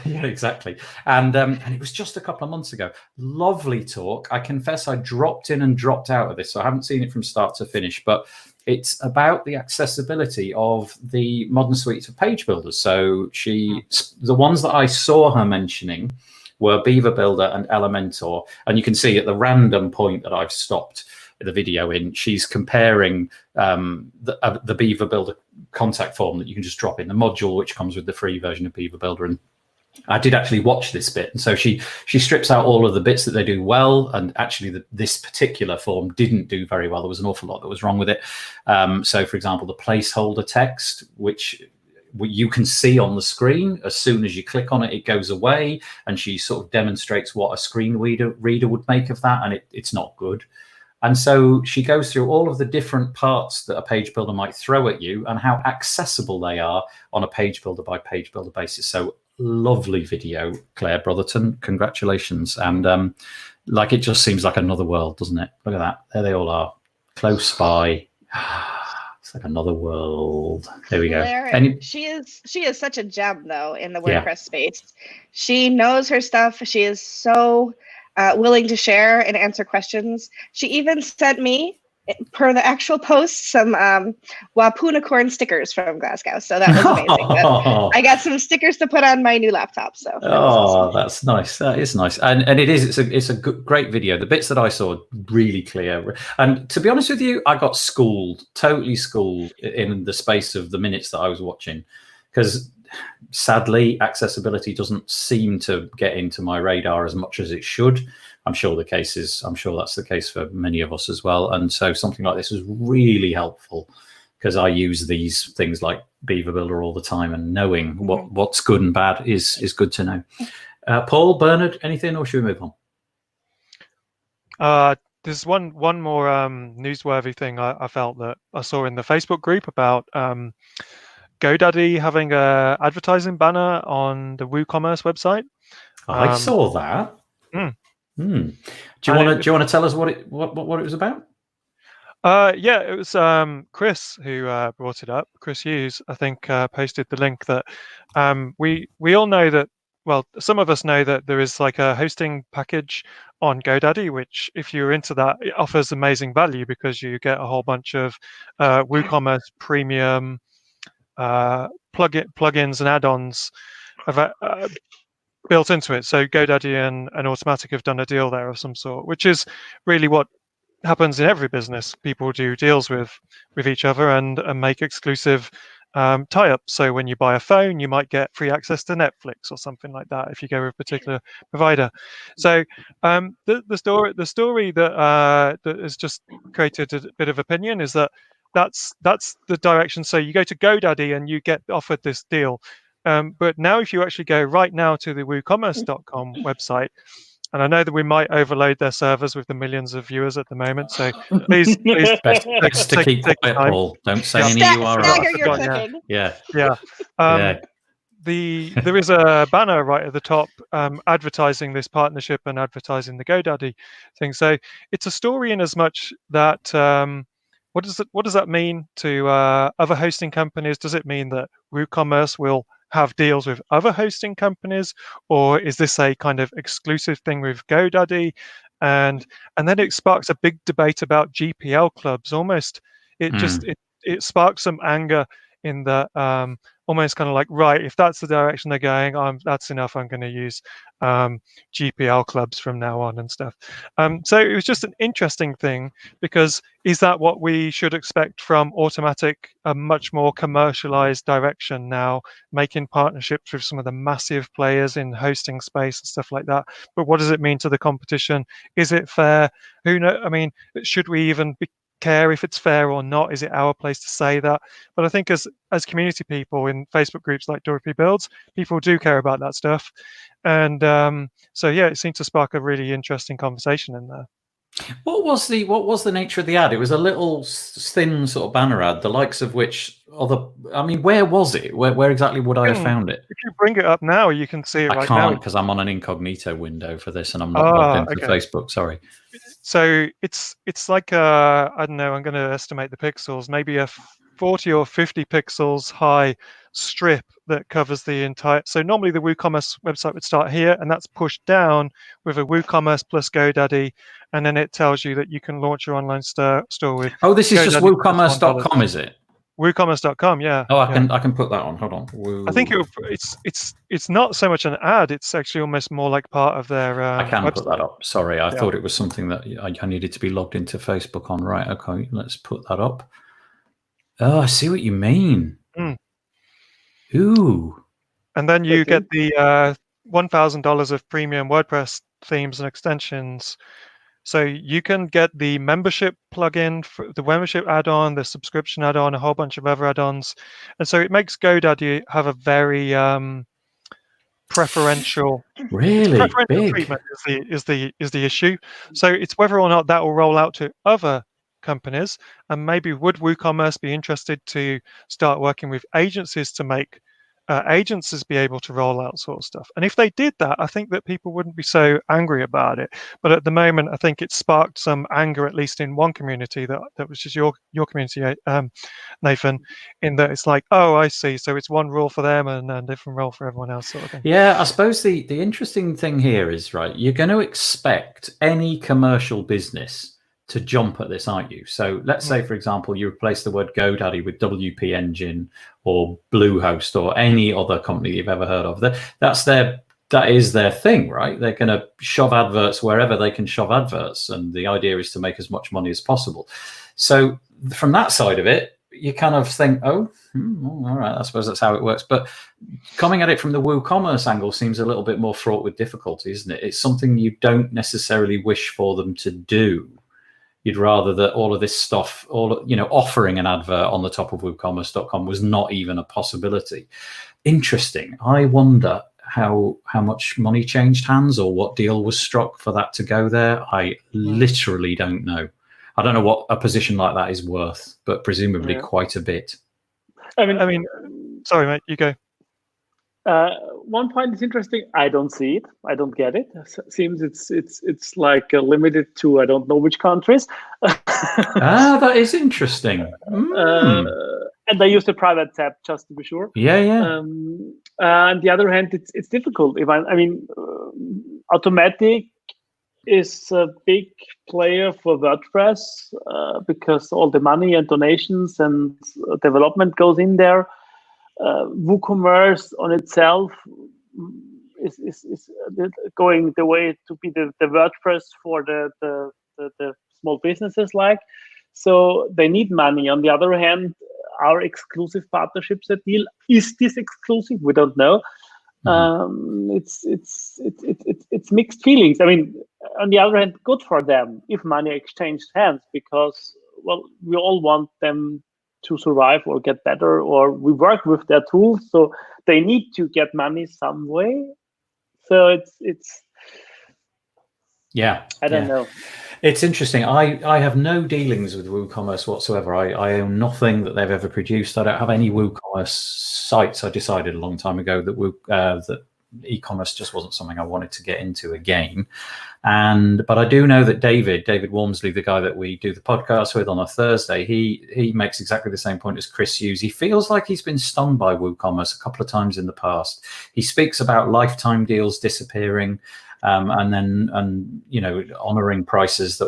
S1: Yeah, exactly. And it was just a couple of months ago. Lovely talk. I confess I dropped in and dropped out of this, so I haven't seen it from start to finish, but it's about the accessibility of the modern suites of page builders. So the ones that I saw her mentioning were Beaver Builder and Elementor. And you can see at the random point that I've stopped the video in, she's comparing the Beaver Builder contact form that you can just drop in, the module which comes with the free version of Beaver Builder. And I did actually watch this bit, and so she strips out all of the bits that they do well, and actually this particular form didn't do very well. There was an awful lot that was wrong with it. So, for example, the placeholder text, which you can see on the screen, as soon as you click on it, it goes away, and she sort of demonstrates what a screen reader would make of that, and it's not good. And so she goes through all of the different parts that a page builder might throw at you and how accessible they are on a page builder by page builder basis. So lovely video, Claire Brotherton. Congratulations. And like, it just seems like another world, doesn't it? Look at that. There they all are. Close by. It's like another world. There we go.
S3: She is such a gem though in the
S1: Yeah.
S3: WordPress space. She knows her stuff. She is so willing to share and answer questions. She even sent me, per the actual post, some Wapunicorn stickers from Glasgow. So that was amazing. I got some stickers to put on my new laptop. So that was awesome.
S1: That's nice. That is nice, and it's a great video. The bits that I saw really clear. And to be honest with you, I got totally schooled in the space of the minutes that I was watching, because sadly, accessibility doesn't seem to get into my radar as much as it should. I'm sure that's the case for many of us as well. And so something like this is really helpful, because I use these things like Beaver Builder all the time, and knowing what's good and bad is good to know. Paul, Bernhard, anything, or should we move
S2: on? There's one more newsworthy thing I felt that I saw in the Facebook group about GoDaddy having a advertising banner on the WooCommerce website.
S1: I saw that. Do you want to tell us what it was about?
S2: Yeah, it was Chris who brought it up. Chris Hughes, I think, posted the link that we all know that. Well, some of us know that there is like a hosting package on GoDaddy, which, if you're into that, it offers amazing value, because you get a whole bunch of WooCommerce premium plugins and add-ons built into it. So GoDaddy and Automatic have done a deal there of some sort, which is really what happens in every business. People do deals with each other and make exclusive tie-ups. So when you buy a phone, you might get free access to Netflix or something like that if you go with a particular provider. So the story that has just created a bit of opinion is that's the direction. So you go to GoDaddy and you get offered this deal. But now if you actually go right now to the woocommerce.com website, and I know that we might overload their servers with the millions of viewers at the moment, so please
S1: best to keep quiet, Paul. Don't say any URL. Yeah.
S2: There is a banner right at the top advertising this partnership and advertising the GoDaddy thing. So it's a story in as much that what does that mean to other hosting companies? Does it mean that WooCommerce will have deals with other hosting companies, or is this a kind of exclusive thing with GoDaddy? And then it sparks a big debate about GPL clubs. Almost, it sparks some anger in that almost kind of like, right, if that's the direction they're going, that's enough. I'm going to use GPL clubs from now on and stuff. So it was just an interesting thing, because is that what we should expect from Automatic, a much more commercialized direction now, making partnerships with some of the massive players in hosting space and stuff like that? But what does it mean to the competition? Is it fair? Who knows? I mean, should we even care if it's fair or not? Is it our place to say that? But I think as community people in Facebook groups like Dorothy Builds, people do care about that stuff. And so yeah, it seemed to spark a really interesting conversation in there.
S1: What was the nature of the ad? It was a little thin sort of banner ad, the likes of which where was it? Where exactly would I have found it?
S2: If you bring it up now, you can see it right now. I
S1: can't, because I'm on an incognito window for this and I'm not logged into Facebook. Sorry.
S2: So it's like I don't know, I'm going to estimate the pixels, maybe a 40 or 50 pixels high strip that covers the entire. So normally the WooCommerce website would start here, and that's pushed down with a WooCommerce plus GoDaddy, and then it tells you that you can launch your online store with.
S1: Oh, this is GoDaddy, just woocommerce.com, is it?
S2: WooCommerce.com, yeah.
S1: Oh, I can put that on. Hold on.
S2: I think it's not so much an ad. It's actually almost more like part of their.
S1: I can put that up. Sorry, I thought it was something that I needed to be logged into Facebook on. Right. Okay, let's put that up. Oh, I see what you mean. Ooh.
S2: And then you get the $1,000 of premium WordPress themes and extensions. So you can get the membership plugin, the membership add-on, the subscription add-on, a whole bunch of other add-ons, and so it makes GoDaddy have a very preferential treatment is the issue. So it's whether or not that will roll out to other companies, and maybe would WooCommerce be interested to start working with agencies to make agencies be able to roll out sort of stuff? And if they did that, I think that people wouldn't be so angry about it. But at the moment, I think it sparked some anger, at least in one community that was just your community, Nathan, in that it's like, oh, I see. So it's one rule for them and a different rule for everyone else, sort of thing.
S1: Yeah, I suppose the interesting thing here is, right, you're going to expect any commercial business to jump at this, aren't you? So let's say, for example, you replace the word GoDaddy with WP Engine or Bluehost or any other company you've ever heard of. That is their thing, right? They're going to shove adverts wherever they can shove adverts, and the idea is to make as much money as possible. So from that side of it, you kind of think, oh, all right, I suppose that's how it works. But coming at it from the WooCommerce angle seems a little bit more fraught with difficulty, isn't it? It's something you don't necessarily wish for them to do. You'd rather that all of this stuff, offering an advert on the top of WooCommerce.com was not even a possibility. Interesting. I wonder how much money changed hands or what deal was struck for that to go there. I literally don't know. I don't know what a position like that is worth, but presumably quite a bit.
S4: I mean,
S2: sorry, mate, you go.
S4: One point is interesting. I don't see it. I don't get it. It seems it's like limited to I don't know which countries.
S1: That is interesting.
S4: And they use the private tab just to be sure.
S1: Yeah.
S4: On the other hand, it's difficult. Automatic is a big player for WordPress because all the money and donations and development goes in there. WooCommerce on itself is going the way to be the WordPress for the small businesses so they need money. On the other hand, our exclusive partnerships deal, is this exclusive? We don't know. It's mixed feelings. I mean, on the other hand, good for them if money exchanged hands, because we all want them to survive or get better, or we work with their tools, so they need to get money some way. So it's I don't know.
S1: It's interesting. I have no dealings with WooCommerce whatsoever. I own nothing that they've ever produced. I don't have any WooCommerce sites. I decided a long time ago that that e-commerce just wasn't something I wanted to get into again. But I do know that David Wormsley, the guy that we do the podcast with on a Thursday, he makes exactly the same point as Chris Hughes. He feels like he's been stung by WooCommerce a couple of times in the past. He speaks about lifetime deals disappearing, and honoring prices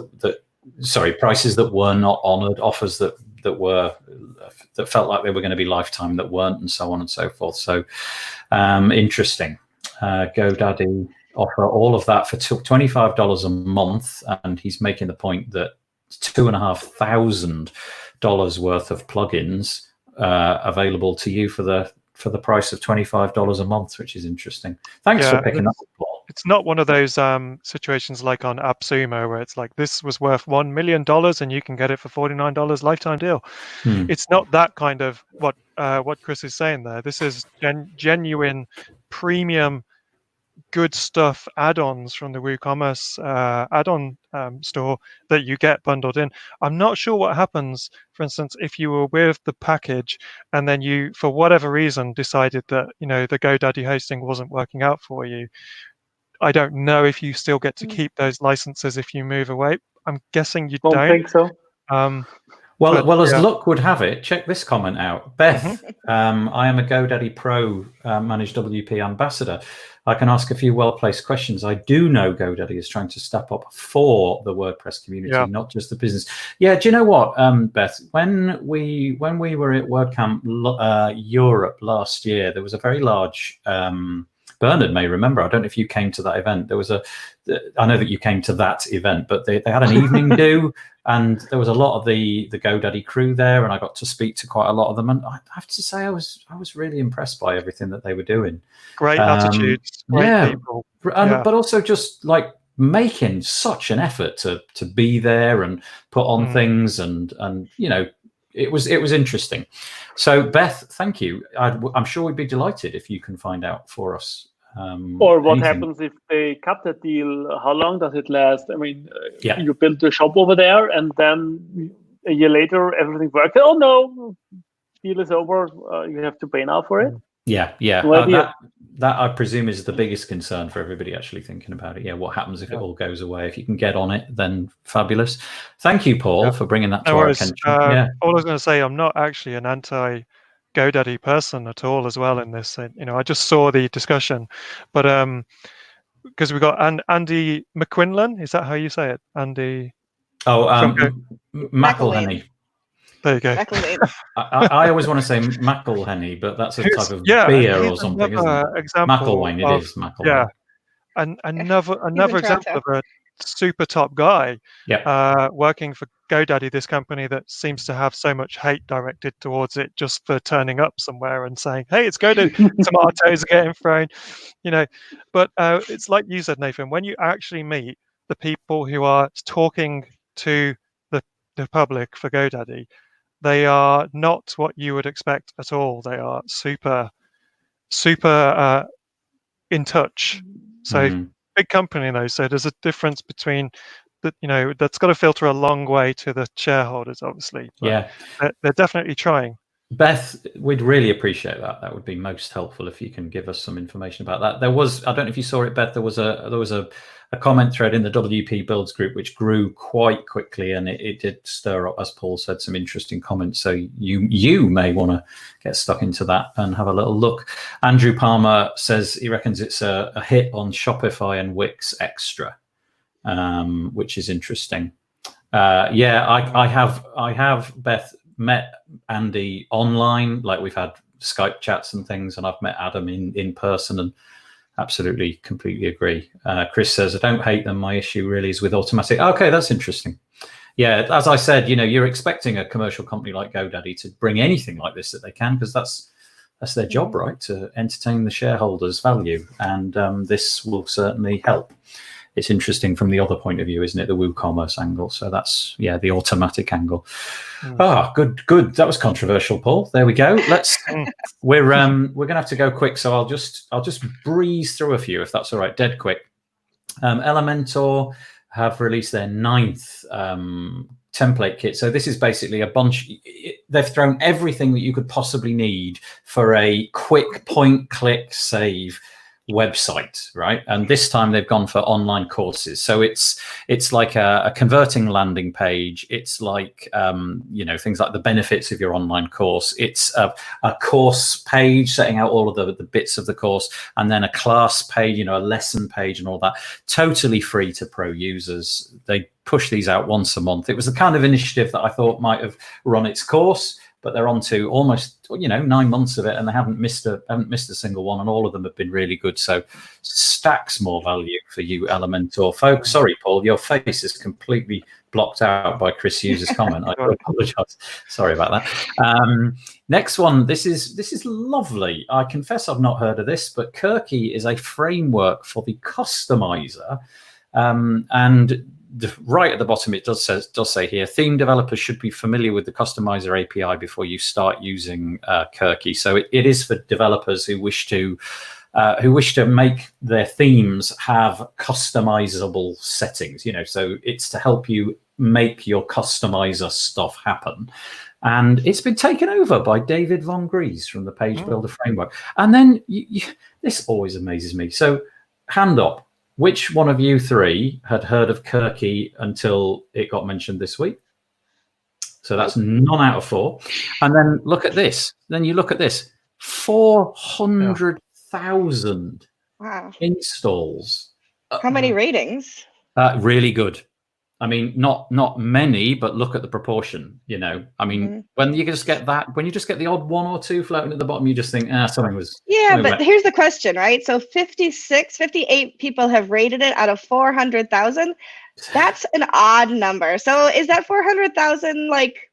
S1: prices that were not honored, offers that felt like they were going to be lifetime that weren't, and so on and so forth. So interesting. GoDaddy offer all of that for $25 a month, and he's making the point that $2,500 worth of plugins available to you for the price of $25 a month, which is interesting. Thanks for picking up.
S2: It's not one of those situations like on AppSumo where it's like this was worth $1 million and you can get it for $49 lifetime deal. It's not that kind of what Chris is saying there. This is genuine premium good stuff add-ons from the WooCommerce add-on store that you get bundled in. I'm not sure what happens, for instance, if you were with the package and then you, for whatever reason, decided that the GoDaddy hosting wasn't working out for you. I don't know if you still get to keep those licenses if you move away. I'm guessing you don't.
S4: Think so.
S1: Well, as luck would have it, check this comment out. Beth, I am a GoDaddy Pro Managed WP ambassador. I can ask a few well-placed questions. I do know GoDaddy is trying to step up for the WordPress community, not just the business. Yeah, do you know what, Beth? When we were at WordCamp Europe last year, there was a very large. Bernhard may remember. I don't know if you came to that event. I know that you came to that event, but they had an evening do, and there was a lot of the GoDaddy crew there, and I got to speak to quite a lot of them. And I have to say, I was really impressed by everything that they were doing.
S2: Great attitudes, great people,
S1: but also just like making such an effort to be there and put on things, and it was interesting. So Beth, thank you. I'm sure we'd be delighted if you can find out for us.
S4: Or what happens if they cut the deal? How long does it last? I mean, you build a shop over there, and then a year later everything works. Oh no, deal is over. You have to pay now for it.
S1: Yeah.
S4: Well,
S1: That I presume is the biggest concern for everybody actually thinking about it. Yeah, what happens if it all goes away? If you can get on it, then fabulous. Thank you, Paul, for bringing that to our attention.
S2: All I was going to say, I'm not actually an anti-GoDaddy person at all as well in this. I just saw the discussion, but because we got Andy McQuinlan, is that how you say it? Andy?
S1: Oh, McElhenney.
S2: There you go.
S1: I always want to say McElhenney, but that's a type of beer or something, isn't it? McElwain, it is McElwain.
S2: Yeah, and another example of a super top guy working for GoDaddy, this company that seems to have so much hate directed towards it just for turning up somewhere and saying, hey, it's GoDaddy, tomatoes are getting thrown, But it's like you said, Nathan, when you actually meet the people who are talking to the public for GoDaddy, they are not what you would expect at all. They are super in touch. So big company though. So there's a difference between that. That's got to filter a long way to the shareholders, obviously. But they're definitely trying.
S1: Beth, we'd really appreciate that. That would be most helpful if you can give us some information about that. There was, I don't know if you saw it, Beth. There was a comment thread in the WP Builds group which grew quite quickly, and it did stir up, as Paul said, some interesting comments. So you may want to get stuck into that and have a little look. Andrew Palmer says he reckons it's a hit on Shopify and Wix Extra, which is interesting. I have, Beth, met Andy online, like we've had Skype chats and things, and I've met Adam in person, and absolutely, completely agree. Chris says, I don't hate them. My issue really is with automatic. Okay, that's interesting. Yeah, as I said, you're expecting a commercial company like GoDaddy to bring anything like this that they can, because that's their job, right? To entertain the shareholders' value, and this will certainly help. It's interesting from the other point of view, isn't it? The WooCommerce angle. So that's, the automatic angle. Good. That was controversial, Paul. There we go. We're going to have to go quick. So I'll just breeze through a few, if that's all right, dead quick. Elementor have released their 9th template kit. So this is basically a bunch. They've thrown everything that you could possibly need for a quick point-click save website, right? And this time they've gone for online courses. So it's like a converting landing page. It's like things like the benefits of your online course. It's a course page setting out all of the bits of the course, and then a class page, a lesson page, and all that. Totally free to pro users. They push these out once a month. It was the kind of initiative that I thought might have run its course, but they're on to almost 9 months of it, and they haven't missed a single one, and all of them have been really good. So stacks more value for you Elementor folks. Sorry, Paul, your face is completely blocked out by Chris Hughes' comment. I do apologize. Sorry about that. Next one. This is lovely. I confess I've not heard of this, but Kirky is a framework for the customizer, and right at the bottom, it does say here, theme developers should be familiar with the Customizer API before you start using Kirky. So it is for developers who wish to make their themes have customizable settings. So it's to help you make your customizer stuff happen. And it's been taken over by David Von Gries from the Page Builder Framework. And then this always amazes me. So hand up. Which one of you three had heard of Kirky until it got mentioned this week? So that's none out of 4. And then look at this. 400,000 installs.
S3: How many ratings?
S1: Really good. I mean, not many, but look at the proportion. When you just get the odd 1 or 2 floating at the bottom, you just think, something was.
S3: Yeah, but here's the question, right? So 58 people have rated it out of 400,000. That's an odd number. So is that 400,000 like?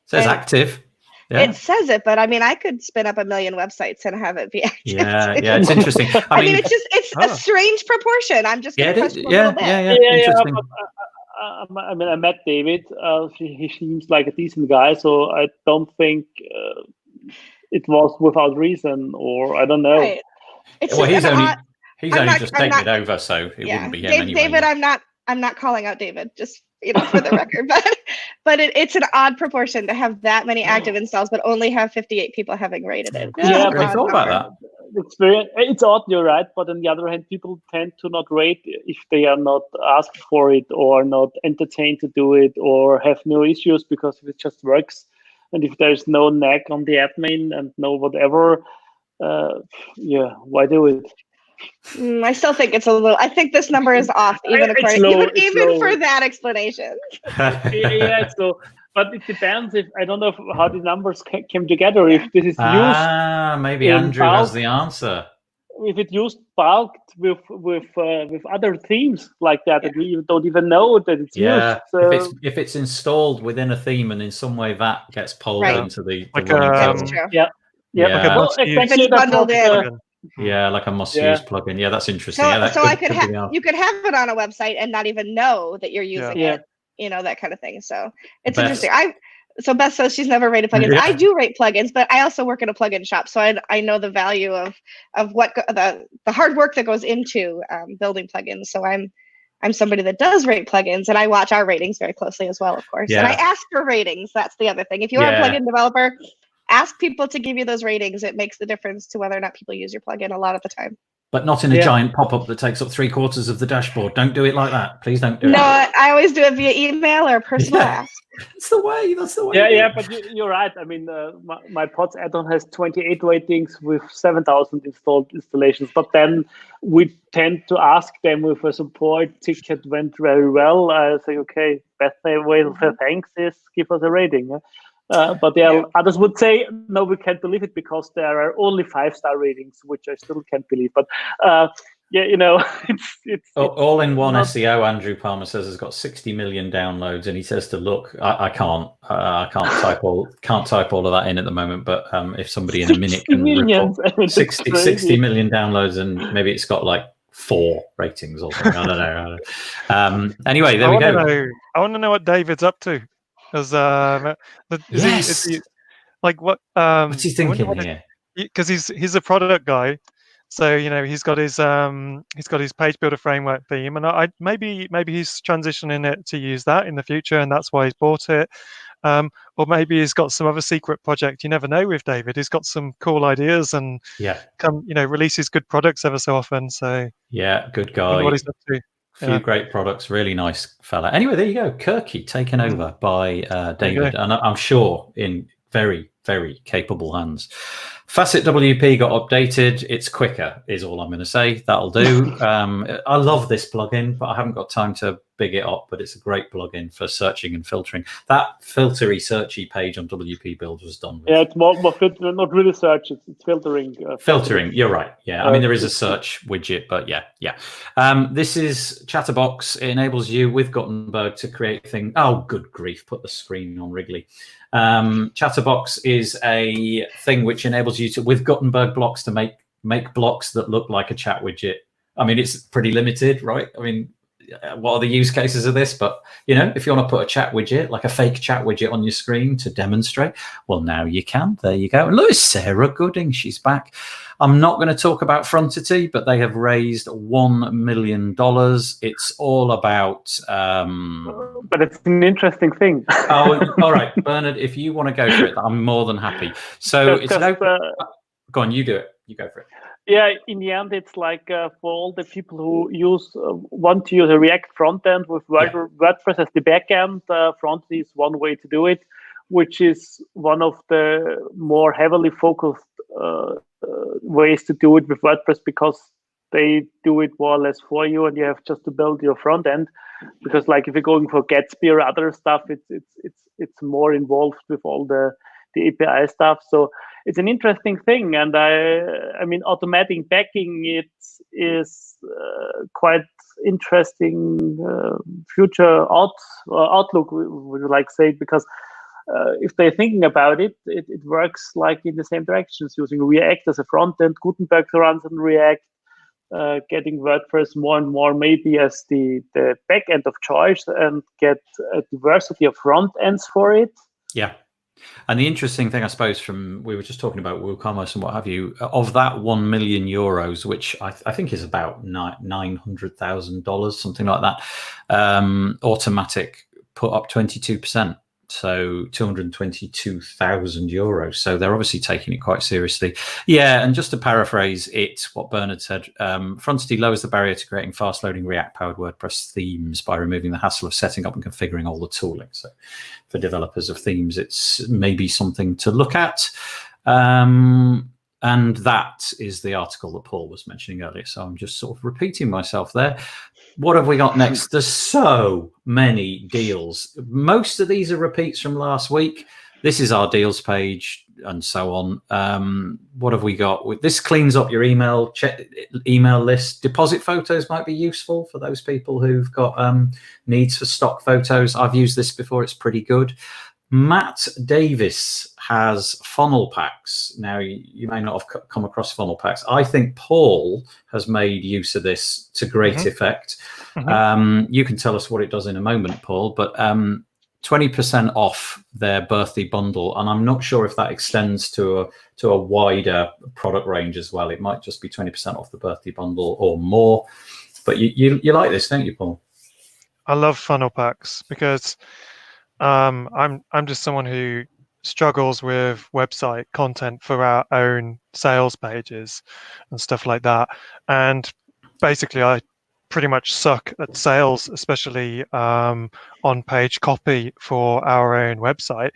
S1: Says active. Yeah.
S3: It says it, but I mean, I could spin up 1 million websites and have it be active.
S1: Yeah, it's interesting.
S3: I mean, it's a strange proportion. I'm just going to question a little bit.
S1: Interesting.
S4: I mean, I met David. He seems like a decent guy, so I don't think it was without reason, or I don't know.
S3: Right.
S1: He's only just taken it over, so it wouldn't be him anyway.
S3: David, I'm not calling out David, just for the record, But it's an odd proportion to have that many active installs, but only have 58 people having rated it.
S1: Yeah,
S4: but
S1: I thought about that.
S4: It's odd, you're right. But on the other hand, people tend to not rate if they are not asked for it or not entertained to do it or have no issues, because if it just works and if there's no nag on the admin and no whatever, why do it?
S3: I still think it's a little. I think this number is off, even for that explanation.
S4: Yeah, so, but it depends. If I don't know how the numbers came together. If this is used,
S1: maybe Andrew has the answer.
S4: If it used bulked with other themes like that, and you don't even know that it's used. So.
S1: If it's installed within a theme and in some way that gets pulled into the
S3: that's true.
S4: Yeah. Well,
S3: exactly. It's bundled in.
S1: Yeah, like a must-use plugin. Yeah, that's interesting.
S3: So you could have it on a website and not even know that you're using it. That kind of thing. So it's interesting. So Beth says she's never rated plugins. I do rate plugins, but I also work in a plugin shop, so I know the value of what the hard work that goes into building plugins. So I'm somebody that does rate plugins, and I watch our ratings very closely as well, of course. And I ask for ratings. That's the other thing. If you are a plugin developer, ask people to give you those ratings. It makes the difference to whether or not people use your plugin a lot of the time.
S1: But not in a giant pop-up that takes up 3/4 of the dashboard. Don't do it like that. Please don't do it.
S3: No, I always do it via email or personal ask.
S1: That's the way.
S4: Yeah, but you're right. I mean, my Pods add-on has 28 ratings with 7,000 installations. But then we tend to ask them if a support ticket went very well. I say, okay, best way to say thanks is give us a rating. But others would say, no, we can't believe it because there are only 5-star ratings, which I still can't believe. But it's
S1: all in one SEO. Andrew Palmer says has got 60 million downloads, and he says to look. I can't type all of that in at the moment. But if somebody in a minute can report 60 million downloads, and maybe it's got like 4 ratings or something. I don't know. Anyway, there we go.
S2: I want to know what David's up to. Because is he like what?
S1: What's he thinking here?
S2: Because he's a product guy, so he's got his page builder framework theme, and maybe he's transitioning it to use that in the future, and that's why he's bought it. Or maybe he's got some other secret project. You never know with David. He's got some cool ideas and releases good products ever so often. So
S1: good guy.
S2: What he's up to.
S1: Few great products, really nice fella. Anyway, there you go. Kirky taken over by David, and I'm sure in very, very capable hands. Facet WP got updated. It's quicker, is all I'm going to say. That'll do. I love this plugin, but I haven't got time to big it up. But it's a great plugin for searching and filtering. That filtery, searchy page on WP Build was done with.
S4: Yeah, it's more filter, not really search. It's filtering.
S1: Filtering. You're right. Yeah, I mean there is a search widget, but yeah. This is Chatterbox. It enables you with Gutenberg to create things. Oh, good grief! Put the screen on Wrigley. Chatterbox is a thing which enables you to, with Gutenberg blocks, to make blocks that look like a chat widget. I mean, it's pretty limited, right? I mean, what are the use cases of this? But if you want to put a chat widget, like a fake chat widget on your screen to demonstrate, well, now you can. There you go. And look, Sarah Gooding, she's back. I'm not going to talk about Frontity, but they have raised $1 million. It's all about.
S4: But it's an interesting thing.
S1: Oh, all right, Bernhard, if you want to go for it, I'm more than happy. So go on, you do it. You go for it.
S4: Yeah, in the end, it's like for all the people who want to use a React front end with WordPress as the back end, Frontity is one way to do it, which is one of the more heavily focused ways to do it with WordPress, because they do it more or less for you, and you have just to build your front end. Because like if you're going for Gatsby or other stuff, it's more involved with all the API stuff. So it's an interesting thing, and I mean, automating backing it is quite interesting future outlook, would you like to say, because if they're thinking about it, it works like in the same directions, using React as a front end. Gutenberg runs on React, getting WordPress more and more maybe as the back end of choice, and get a diversity of front ends for it.
S1: Yeah. And the interesting thing, I suppose, we were just talking about WooCommerce and what have you, of that €1 million, which I think is about $900,000, something like that, Automatic put up 22%. So 222,000 euros. So they're obviously taking it quite seriously. Yeah, and just to paraphrase what Bernhard said, Frontity lowers the barrier to creating fast-loading React-powered WordPress themes by removing the hassle of setting up and configuring all the tooling. So for developers of themes, it's maybe something to look at. And that is the article that Paul was mentioning earlier. So I'm just sort of repeating myself there. What have we got next? There's so many deals. Most of these are repeats from last week. This is our deals page and so on. What have we got? This cleans up your email list. Deposit photos might be useful for those people who've got needs for stock photos. I've used this before. It's pretty good. Matt Davis has funnel packs. Now, you may not have come across funnel packs. I think Paul has made use of this to great effect. You can tell us what it does in a moment, Paul, but 20% off their birthday bundle. And I'm not sure if that extends to a wider product range as well. It might just be 20% off the birthday bundle or more. But you like this, don't you, Paul?
S2: I love funnel packs because I'm just someone who struggles with website content for our own sales pages and stuff like that. And basically, I pretty much suck at sales, especially on-page copy for our own website.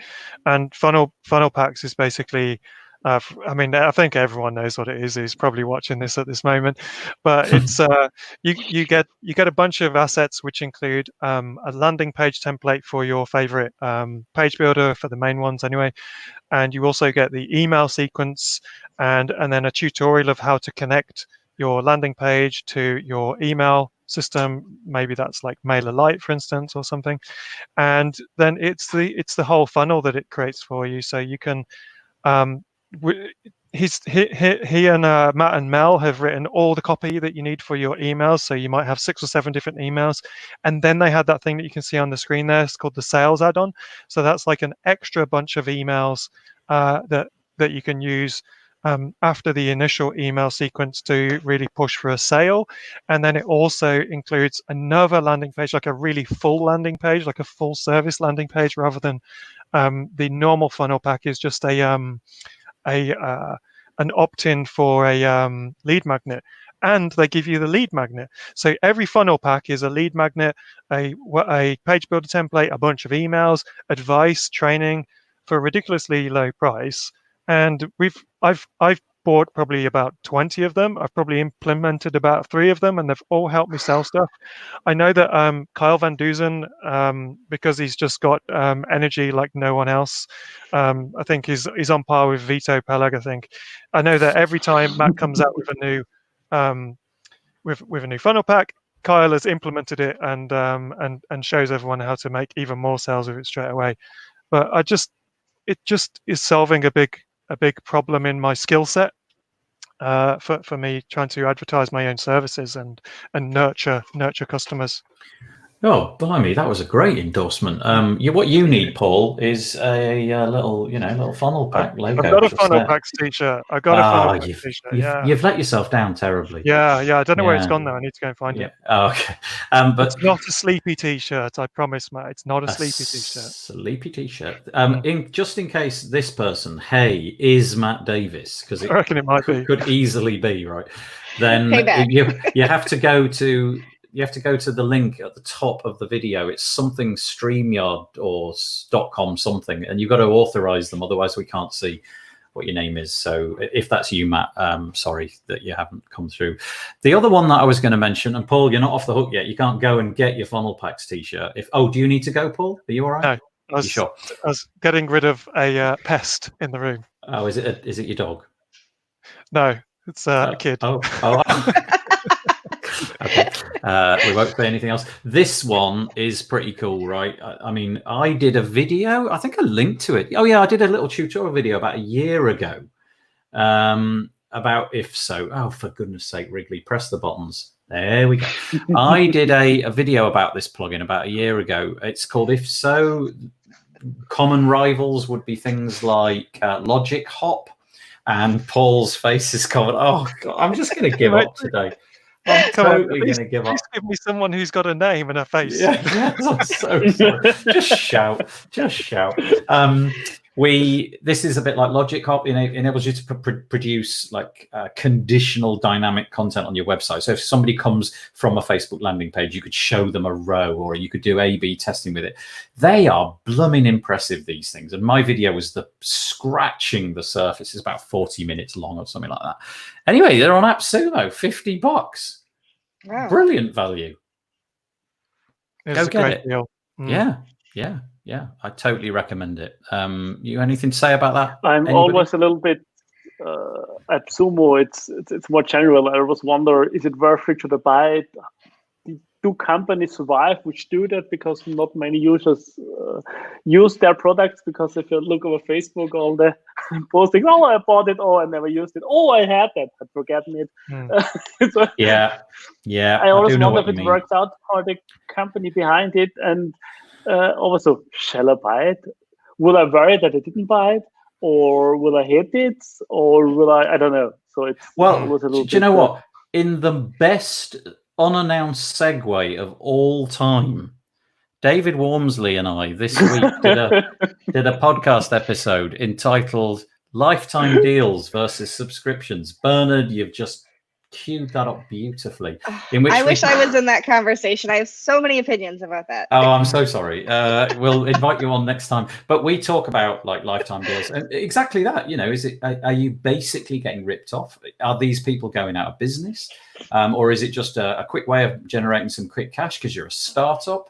S2: And funnel packs is basically, I mean, I think everyone knows what it is. Who's probably watching this at this moment, but it's you get a bunch of assets which include a landing page template for your favorite page builder, for the main ones anyway, and you also get the email sequence and then a tutorial of how to connect your landing page to your email system. Maybe that's like MailerLite, for instance, or something. And then it's the whole funnel that it creates for you, so you can. He and Matt and Mel have written all the copy that you need for your emails. So you might have 6 or 7 different emails, and then they had that thing that you can see on the screen there. It's called the sales add-on. So that's like an extra bunch of emails that you can use after the initial email sequence to really push for a sale. And then it also includes another landing page, like a really full landing page, like a full service landing page, rather than the normal funnel pack is just an opt-in for a lead magnet, and they give you the lead magnet. So every funnel pack is a lead magnet, a page builder template, a bunch of emails, advice, training for a ridiculously low price. And I've bought probably about 20 of them. I've probably implemented about 3 of them, and they've all helped me sell stuff. I know that Kyle Van Duzen, because he's just got energy like no one else, I think he's on par with Vito Peleg. I think. I know that every time Matt comes out with a new with a new funnel pack, Kyle has implemented it and shows everyone how to make even more sales with it straight away. But it just is solving a big problem in my skill set for me trying to advertise my own services and nurture customers.
S1: Oh, blimey, that was a great endorsement. What you need, Paul, is a little funnel pack logo.
S2: I've got a funnel packs t-shirt.
S1: You've let yourself down terribly.
S2: Yeah. I don't know where it's gone now. I need to go and find it.
S1: Oh, okay. But
S2: it's not a sleepy t-shirt. I promise, Matt. It's not a sleepy t-shirt.
S1: Sleepy t-shirt. Just in case this person, is Matt Davis, because
S2: I reckon it might be.
S1: Could easily be, right? Then you have to go to. You have to go to the link at the top of the video. It's something StreamYard or .com something, and you've got to authorize them. Otherwise, we can't see what your name is. So if that's you, Matt, sorry that you haven't come through. The other one that I was going to mention, and Paul, you're not off the hook yet. You can't go and get your Funnel Packs t-shirt. Do you need to go, Paul? Are you all right?
S2: No, I was getting rid of a pest in the room.
S1: Oh, is it your dog?
S2: No, it's a kid.
S1: Oh. Okay. We won't say anything else. This one is pretty cool, right? I mean, I did a video. I think I linked to it. Oh, yeah, I did a little tutorial video about a year ago about if so. Oh, for goodness sake, Wrigley, press the buttons. There we go. I did a video about this plugin about a year ago. It's called If So. Common rivals would be things like Logic Hop, and Paul's face is covered. Oh, God, I'm just going to give up today.
S2: Come
S1: totally
S2: on,
S1: going to give up.
S2: please give me someone who's got a name and a face.
S1: Yeah, I'm so sorry. Just shout. This is a bit like Logic Hop. It enables you to produce like conditional dynamic content on your website. So if somebody comes from a Facebook landing page, you could show them a row, or you could do A/B testing with it. They are blooming impressive, these things. And my video was scratching the surface. It's about 40 minutes long or something like that. Anyway, they're on AppSumo, $50.
S3: Wow.
S1: Brilliant value.
S2: It's a great deal.
S1: Yeah. I totally recommend it. You anything to say about that?
S4: I'm always a little bit at Sumo. It's more general. I always wonder: is it worth it to buy it? Do companies survive which do that? Because not many users use their products. Because if you look over Facebook, all the posting, oh, I bought it, oh, I never used it, oh, I had that, I'd forgotten it. So
S1: yeah.
S4: I always wonder if it works out for the company behind it. And also, shall I buy it? Will I worry that I didn't buy it? Or will I hate it? Or will I don't know. So it's
S1: do you know what? In the best unannounced segue of all time, David Wormsley and I this week did a podcast episode entitled Lifetime Deals versus Subscriptions. Bernhard, you've just queued that up beautifully.
S3: I wish I was in that conversation. I have so many opinions about that.
S1: Oh, I'm so sorry. We'll invite you on next time. But we talk about like lifetime deals and exactly that. Are you basically getting ripped off? Are these people going out of business? Or is it just a quick way of generating some quick cash because you're a startup?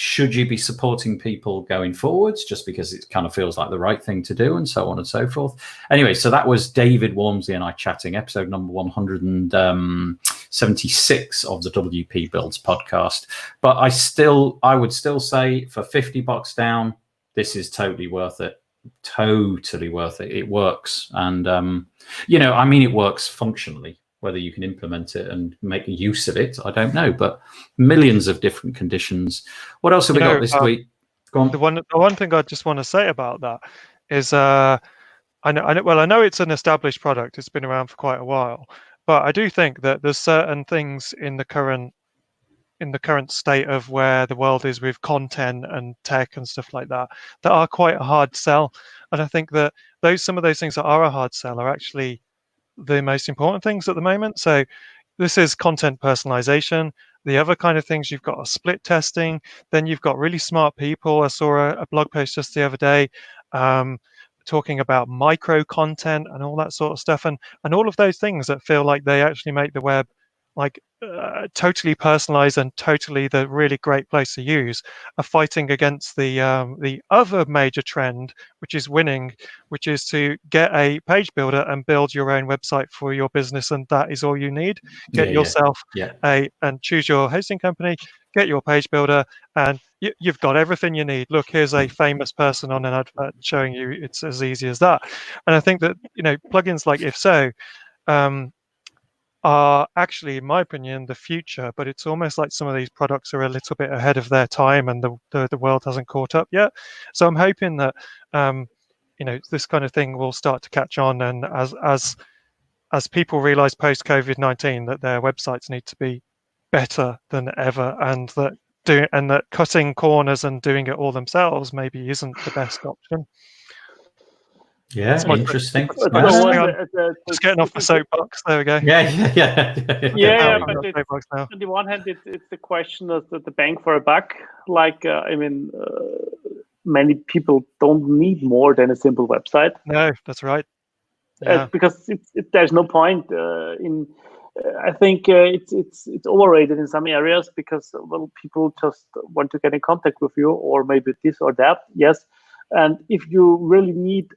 S1: Should you be supporting people going forwards just because it kind of feels like the right thing to do, and so on and so forth? Anyway, so that was David Wormsley and I chatting, episode number 176 of the WP Builds podcast. But I would still say for $50 down, this is totally worth it. Totally worth it. It works. And, it works functionally. Whether you can implement it and make use of it, I don't know. But millions of different conditions. What else have we got this week? Go on.
S2: The one thing I just want to say about that is, I know it's an established product. It's been around for quite a while, but I do think that there's certain things in the current state of where the world is with content and tech and stuff like that are quite a hard sell. And I think that some of those things that are a hard sell are actually the most important things at the moment. So this is content personalization. The other kind of things, you've got a split testing, then you've got really smart people. I saw a blog post just the other day talking about micro content and all that sort of stuff, and all of those things that feel like they actually make the web like totally personalized and totally the really great place to use, are fighting against the other major trend, which is winning, which is to get a page builder and build your own website for your business, and that is all you need. Get yourself and choose your hosting company, get your page builder, and you've got everything you need. Look, here's a famous person on an advert showing you it's as easy as that. And I think that plugins like If So are actually, in my opinion, the future, but it's almost like some of these products are a little bit ahead of their time and the world hasn't caught up yet. So I'm hoping that this kind of thing will start to catch on, and as people realize post COVID-19 that their websites need to be better than ever, and that cutting corners and doing it all themselves maybe isn't the best option.
S1: Yeah, interesting.
S2: Just getting off the soapbox. There we go.
S4: Yeah. But on the one hand, it's the question of the bang for a buck. Like, many people don't need more than a simple website.
S2: No, that's right. Yeah.
S4: Because there's no point in. I think it's overrated in some areas because people just want to get in contact with you, or maybe this or that. Yes, and if you really need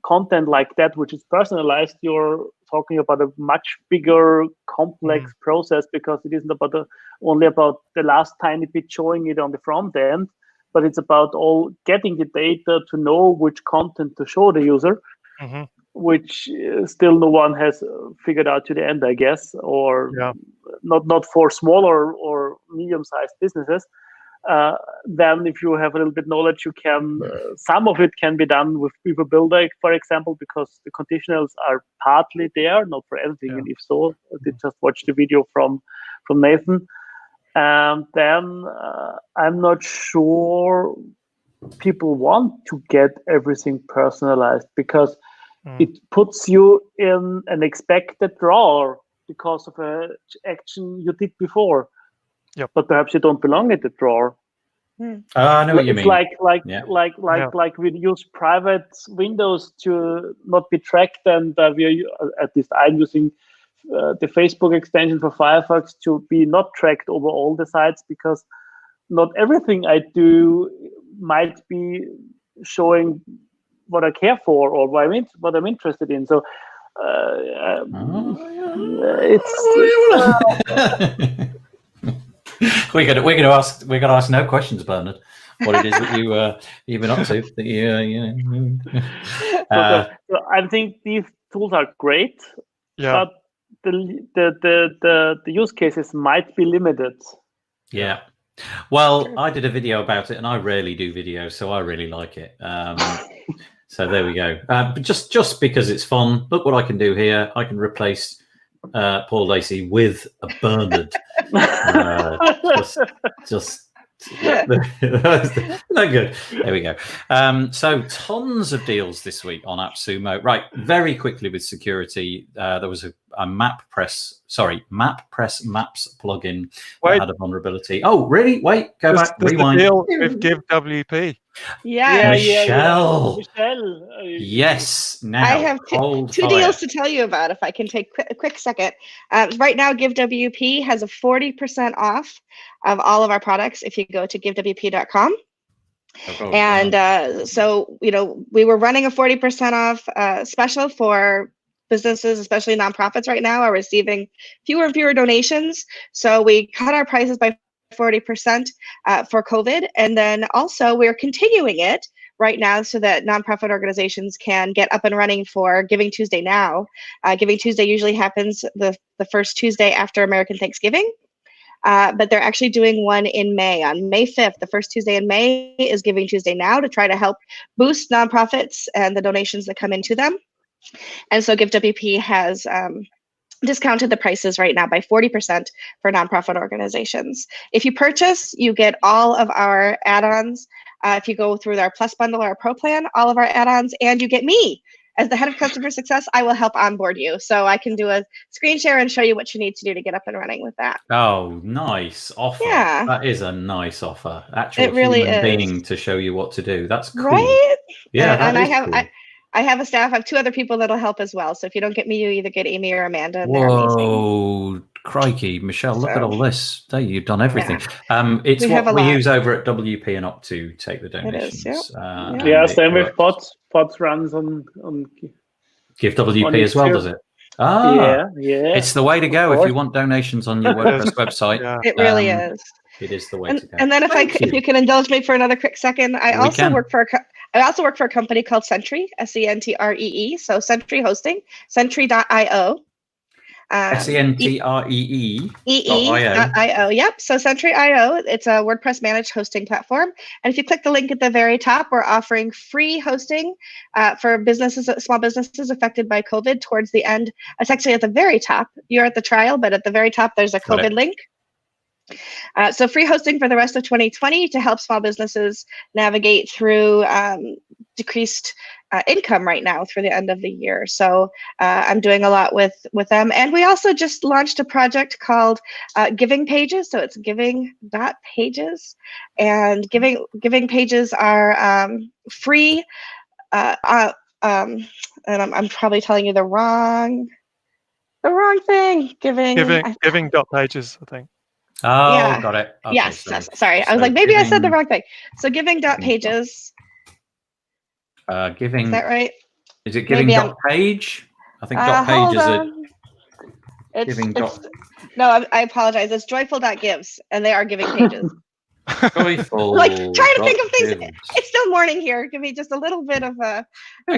S4: content like that, which is personalized, you're talking about a much bigger, complex process, because it isn't only about the last tiny bit showing it on the front end, but it's about all getting the data to know which content to show the user, which still no one has figured out to the end, I guess, or not for smaller or medium-sized businesses. Then if you have a little bit knowledge, you can, some of it can be done with Beaver Builder, for example, because the conditionals are partly there, not for everything.
S2: Yeah.
S4: And if so, they just watch the video from Nathan. And then I'm not sure people want to get everything personalized, because it puts you in an expected drawer because of a action you did before.
S2: Yep.
S4: But perhaps you don't belong in the drawer.
S1: I know what you
S4: It's
S1: mean.
S4: like we use private windows to not be tracked, and we at least I'm using the Facebook extension for Firefox to be not tracked over all the sites, because not everything I do might be showing what I care for or what I'm interested in. So
S1: we're gonna ask no questions, Bernhard. What it is that you've been up to?
S4: So I think these tools are great,
S2: Yeah.
S4: but the use cases might be limited.
S1: Yeah. Well, I did a video about it, and I rarely do videos, so I really like it. So there we go. But just because it's fun, look what I can do here. I can replace Paul Lacey with a Bernhard. Just no good. There we go. So tons of deals this week on AppSumo. Right, very quickly with security, there was a MapPress Maps plugin that had a vulnerability. Oh, really? Wait, go back, rewind.
S2: Deal with GiveWP.
S1: Michelle.
S4: Michelle.
S1: Yes. Now
S3: I have two deals to tell you about, if I can take a quick second. Right now, GiveWP has a 40% off of all of our products if you go to givewp.com. And so, we were running a 40% off special for businesses, especially nonprofits right now, are receiving fewer and fewer donations. So we cut our prices by 40% for COVID. And then also we're continuing it right now so that nonprofit organizations can get up and running for Givingtuesday now. Givingtuesday usually happens the first Tuesday after American Thanksgiving. But they're actually doing one in May. On May 5th, the first Tuesday in May is Givingtuesday now, to try to help boost nonprofits and the donations that come into them. And so GiveWP has discounted the prices right now by 40% for nonprofit organizations. If you purchase, you get all of our add-ons. If you go through our Plus bundle or our Pro plan, all of our add-ons, and you get me. As the head of customer success, I will help onboard you. So I can do a screen share and show you what you need to do to get up and running with that.
S1: Oh, nice offer.
S3: Yeah.
S1: That is a nice offer. Actually,
S3: it really
S1: human
S3: is.
S1: being to show you what to do. That's cool.
S3: Right?
S1: Yeah,
S3: and
S1: that is cool.
S3: I have a staff. I have two other people that'll help as well. So if you don't get me, you either get Amy or Amanda. And they're amazing.
S1: Whoa, crikey, Michelle! Look at all this. There, you've done everything. Yeah. It's
S3: we
S1: what we use over at WP and Up to take the donations.
S3: It is,
S4: yeah, same with Pods. Pods runs on
S1: Give WP as well, does it?
S4: Yeah.
S1: It's the way to go if you want donations on your WordPress website.
S3: Yeah. It really is.
S1: It is the way to go.
S3: And then if you can indulge me for another quick second, I also work for a company called Sentry, Sentree. So Sentry Hosting, Sentry.io.
S1: Sentree.io.
S3: Yep. So Sentry.io, it's a WordPress managed hosting platform. And if you click the link at the very top, we're offering free hosting for businesses, small businesses affected by COVID towards the end. It's actually at the very top. You're at the trial, but at the very top, there's a COVID link. So free hosting for the rest of 2020 to help small businesses navigate through decreased income right now through the end of the year. So I'm doing a lot with them. And we also just launched a project called Giving Pages. So it's giving.pages. And giving pages are free. And I'm probably telling you the wrong thing.
S2: Giving.pages, I think.
S1: Oh,
S3: yeah.
S1: Got it. Okay,
S3: yes, sorry. I was like, maybe I said the wrong thing. So giving.pages.
S1: Giving.
S3: Is that right?
S1: Is it giving.page? I think .page is a giving.
S3: No, I apologize. It's joyful.gives, and they are giving pages.
S1: Joyful.
S3: Like trying to think of things.
S1: Gives.
S3: It's still morning here. Give me just a little bit of a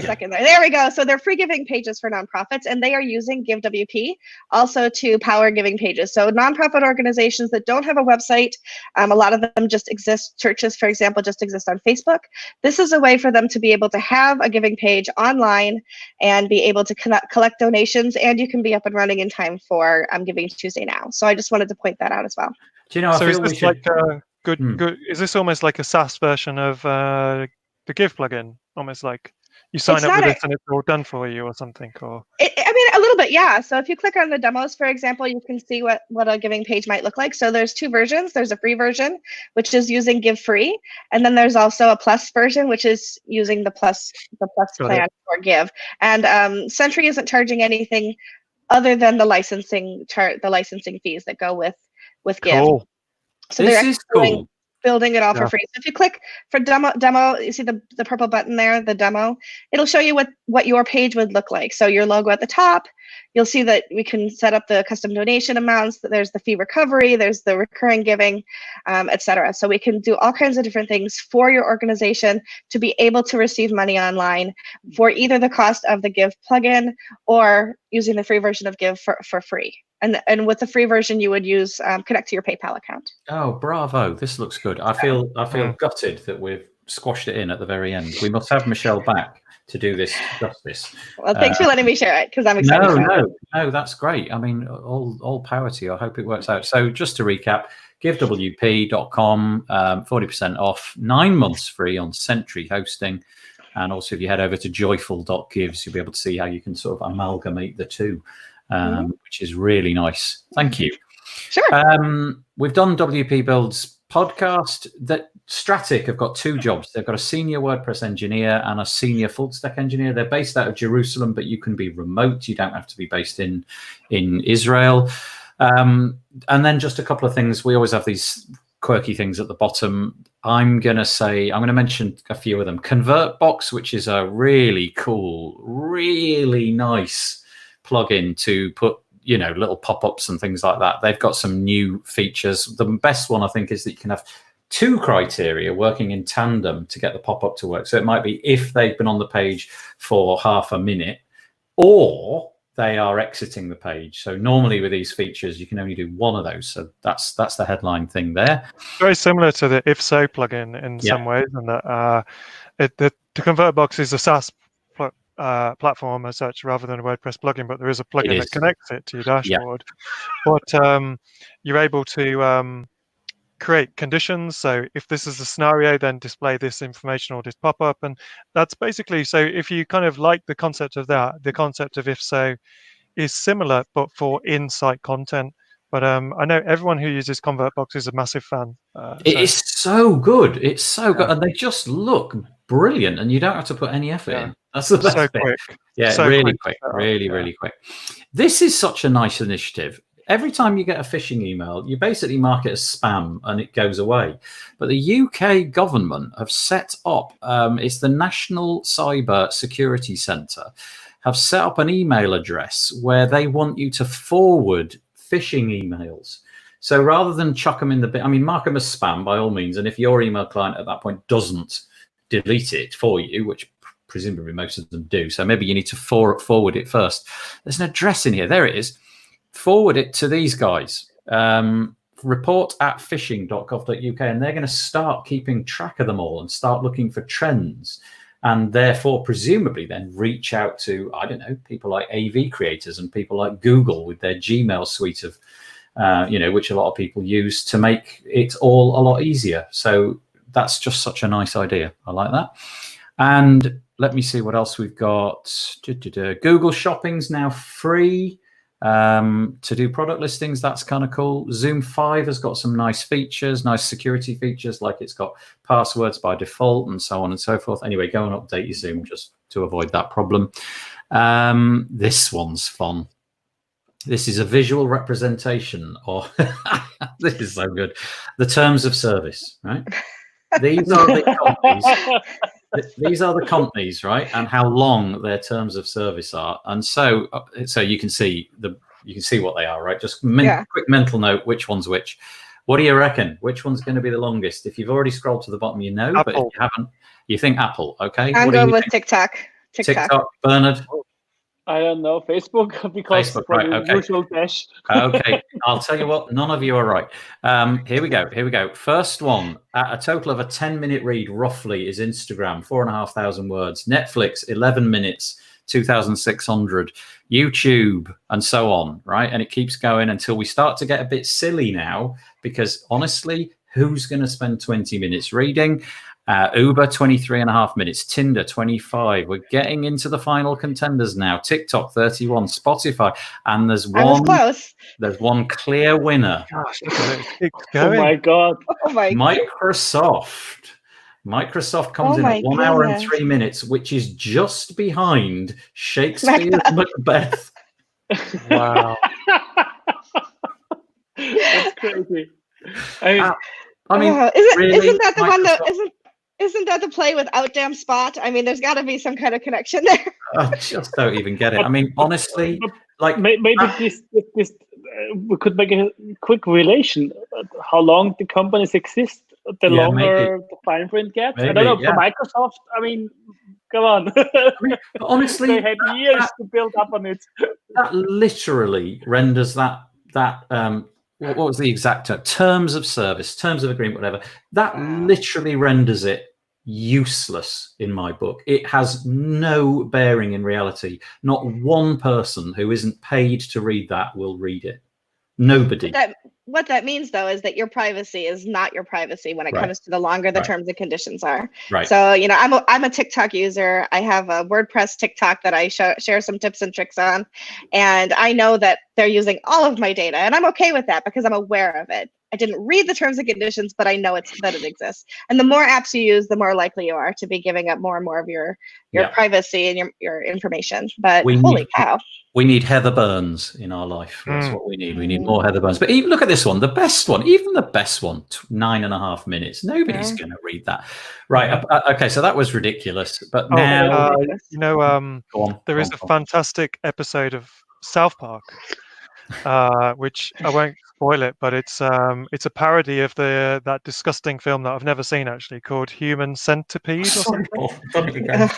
S3: second there. There we go. So they're free giving pages for nonprofits, and they are using GiveWP also to power giving pages. So nonprofit organizations that don't have a website, a lot of them just exist. Churches, for example, just exist on Facebook. This is a way for them to be able to have a giving page online and be able to collect donations, and you can be up and running in time for Giving Tuesday now. So I just wanted to point that out as well.
S1: Do you know?
S2: So
S1: I
S2: is
S1: feel we
S2: this
S1: should.
S2: like good? Is this almost like a SaaS version of the Give plugin? Almost like you sign up with this and it's all done for you, or something? Or
S3: I mean, a little bit, yeah. So if you click on the demos, for example, you can see what a giving page might look like. So there's two versions. There's a free version, which is using Give Free, and then there's also a plus version, which is using the plus plan for Give. And Sentry isn't charging anything other than the licensing fees that go with Give.
S2: Cool.
S3: So
S1: This
S3: they're
S1: is cool.
S3: Building it all for free. So if you click for demo, you see the purple button there, the demo. It'll show you what your page would look like. So your logo at the top. You'll see that we can set up the custom donation amounts. There's the fee recovery. There's the recurring giving, etc. So we can do all kinds of different things for your organization to be able to receive money online for either the cost of the Give plugin or using the free version of Give for free. And with the free version, you would use connect to your PayPal account.
S1: Oh, bravo! This looks good. I feel gutted that we've squashed it in at the very end. We must have Michelle back to do this justice.
S3: Well, thanks for letting me share it, because I'm excited.
S1: No, that's great. I mean, all power to you. I hope it works out. So just to recap, givewp.com, 40% off, 9 months free on Sentry hosting. And also if you head over to joyful.gives, you'll be able to see how you can sort of amalgamate the two. Which is really nice. Thank you.
S3: Sure.
S1: We've done WP Builds podcast. That Stratic have got two jobs. They've got a senior WordPress engineer and a senior full stack engineer. They're based out of Jerusalem, but you can be remote. You don't have to be based in Israel. And then just a couple of things. We always have these quirky things at the bottom. I'm going to mention a few of them. ConvertBox, which is a really cool, really nice plugin to put little pop-ups and things like that. They've got some new features. The best one I think is that you can have two criteria working in tandem to get the pop-up to work. So it might be if they've been on the page for half a minute or they are exiting the page. So normally with these features you can only do one of those. So that's the headline thing there.
S2: Very similar to the If So plugin in some ways, and that the ConvertBox is a SaaS platform as such rather than a WordPress plugin, but there is a plugin that connects it to your dashboard. But you're able to create conditions. So if this is the scenario, then display this information or this pop-up. And that's basically, so if you kind of like the concept of that, the concept of If So is similar, but for in-site content. But I know everyone who uses ConvertBox is a massive fan.
S1: It is so good. It's so good. And they just look brilliant, and you don't have to put any effort in. That's the best bit.
S2: Quick.
S1: Yeah,
S2: so
S1: really quick. Really quick. This is such a nice initiative. Every time you get a phishing email, you basically mark it as spam and it goes away. But the UK government have set up, it's the National Cyber Security Centre, have set up an email address where they want you to forward phishing emails. So rather than chuck them in the bin, I mean, mark them as spam by all means. And if your email client at that point doesn't delete it for you, which presumably most of them do, so maybe you need to forward it first. There's an address in here. There it is. Forward it to these guys. report@phishing.gov.uk, and they're going to start keeping track of them all and start looking for trends. And therefore, presumably, then reach out to, I don't know, people like AV creators and people like Google with their Gmail suite of, which a lot of people use to make it all a lot easier. So that's just such a nice idea. I like that. And let me see what else we've got. Google Shopping's now free to do product listings. That's kind of cool. Zoom 5 has got some nice features, nice security features, like it's got passwords by default and so on and so forth. Anyway, go and update your Zoom just to avoid that problem. This one's fun. This is a visual representation of this is so good. The terms of service, right? These are the companies. These are the companies, right, and how long their terms of service are, and so you can see what they are, right? Just quick mental note, which one's which. What do you reckon? Which one's going to be the longest? If you've already scrolled to the bottom, you know, but if you haven't, you think Apple. Okay.
S3: I'm
S1: what do
S3: going
S1: you
S3: with
S1: think?
S3: TikTok.
S1: TikTok, Bernhard?
S4: I don't know, Facebook, because
S1: Facebook,
S4: for
S1: right,
S4: the
S1: okay.
S4: usual dash.
S1: Okay, I'll tell you what, none of you are right. Here we go. First one, a total of a 10-minute read, roughly, is Instagram, 4,500 words. Netflix, 11 minutes, 2,600. YouTube, and so on, right? And it keeps going until we start to get a bit silly now, because honestly, who's going to spend 20 minutes reading? Uber, 23.5 minutes. Tinder, 25. We're getting into the final contenders now. TikTok, 31. Spotify, and there's
S3: I was
S1: one.
S3: close.
S1: There's one clear winner.
S2: Gosh, look at it. It keeps
S4: Oh
S2: going.
S4: my God.
S3: Oh my.
S1: Microsoft. Microsoft comes
S3: Oh
S1: in at
S3: my
S1: 1 hour and
S3: goodness.
S1: 3 minutes, which is just behind Shakespeare's Macbeth.
S2: Wow.
S4: That's crazy. I
S1: mean, really,
S3: isn't that the one that
S1: Microsoft-
S3: isn't that the play with Outdam Spot? I mean, there's got to be some kind of connection there.
S1: I just don't even get it. I mean, honestly, like
S4: maybe this we could make a quick relation. How long the companies exist, the longer the fine print gets. I don't know. For Microsoft, I mean, come on.
S1: Honestly,
S4: they had years to build up on it.
S1: That literally renders that what was the exact term? Terms of service, terms of agreement, whatever. That literally renders it useless in my book. It has no bearing in reality. Not one person who isn't paid to read that will read it. Nobody.
S3: What that means, though, is that your privacy is not your privacy when it comes to the longer the terms and conditions are.
S1: Right.
S3: So, you know, I'm a TikTok user. I have a WordPress TikTok that I share some tips and tricks on, and I know that they're using all of my data, and I'm okay with that because I'm aware of it. I didn't read the terms and conditions, but I know that it exists. And the more apps you use, the more likely you are to be giving up more and more of your privacy and your information. But holy cow.
S1: We need Heather Burns in our life. That's what we need. We need more Heather Burns. But even look at this one, the best one, even the best one, 9.5 minutes. Nobody's going to read that. Right. Okay. So that was ridiculous. But now,
S2: you know, there is a fantastic episode of South Park, which I won't spoil it, but it's a parody of that disgusting film that I've never seen actually, called Human Centipede or something.
S3: I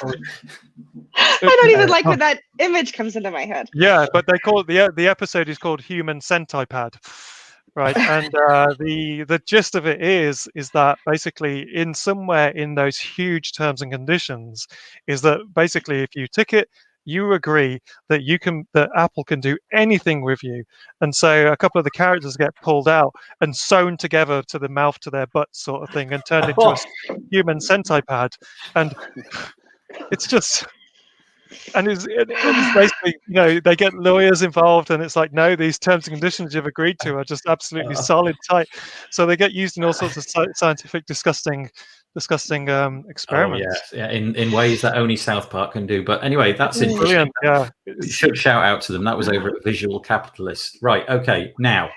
S3: don't even like when that image comes into my head.
S2: Yeah, but they call it the episode is called Human Centipede, right? And the gist of it is that basically in somewhere in those huge terms and conditions is that basically if you tick it, you agree that that Apple can do anything with you. And so a couple of the characters get pulled out and sewn together to the mouth to their butt sort of thing and turned into a human centipede. And it's just... And it's basically, you know, they get lawyers involved, and it's like, no, these terms and conditions you've agreed to are just absolutely solid, tight. So they get used in all sorts of scientific, disgusting experiments.
S1: In ways that only South Park can do. But anyway, that's
S2: brilliant. Yeah,
S1: you should shout out to them. That was over at Visual Capitalist. Right. Okay. Now,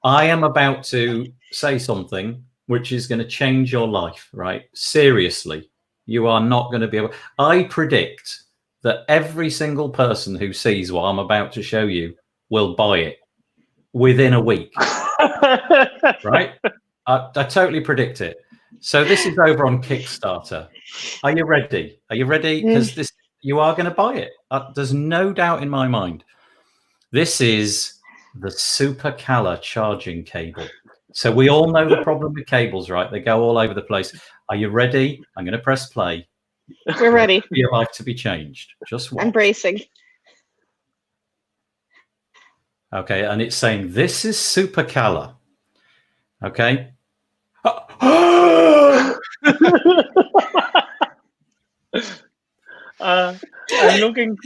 S1: I am about to say something which is going to change your life. Right. Seriously, you are not going to be able. I predict that every single person who sees what I'm about to show you will buy it within a week. Right? I totally predict it. So this is over on Kickstarter. Are you ready? Are you ready? Because you are going to buy it. There's no doubt in my mind. This is the Super Cala charging cable. So we all know the problem with cables, right? They go all over the place. Are you ready? I'm going to press play.
S3: We're ready.
S1: For your life to be changed. Just watch.
S3: I'm bracing.
S1: Okay, and it's saying this is Super Cala. Okay.
S4: I'm looking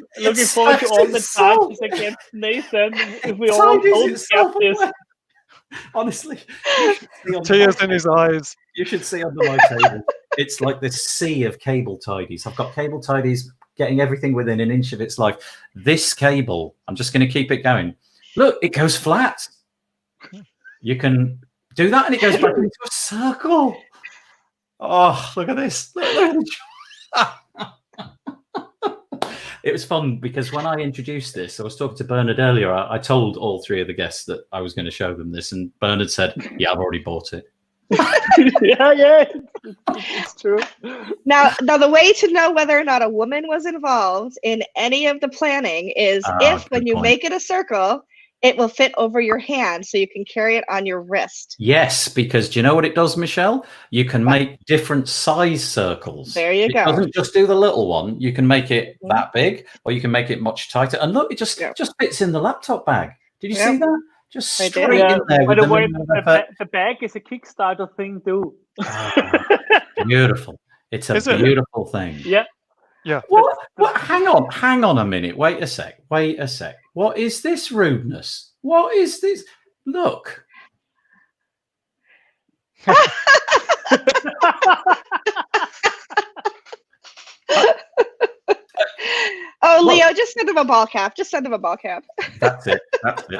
S4: forward to all the charges against Nathan if we all don't get this.
S1: Honestly,
S2: tears in his eyes.
S1: You should see under my table. It's like this sea of cable tidies. I've got cable tidies getting everything within an inch of its life. This cable, I'm just going to keep it going. Look, it goes flat. You can do that and it goes back into a circle. Oh, look at this. Look. It was fun because when I introduced this, I was talking to Bernhard earlier. I told all three of the guests that I was going to show them this, and Bernhard said, "Yeah, I've already bought it."
S4: yeah, it's true.
S3: Now, the way to know whether or not a woman was involved in any of the planning is if when you make it a circle, it will fit over your hand so you can carry it on your wrist.
S1: Yes, because do you know what it does, Michelle? You can make different size circles.
S3: There you go.
S1: It doesn't just do the little one. You can make it that big, or you can make it much tighter. And look, it just fits in the laptop bag. Did you see that? Just straight in there.
S4: By the way, the bag is a Kickstarter thing too.
S1: Beautiful. It's a beautiful thing.
S4: Yeah.
S2: Yeah.
S1: What? Hang on a minute. Wait a sec. What is this rudeness? What is this? Look.
S3: Oh, Leo, just send him a ball cap. That's
S1: it.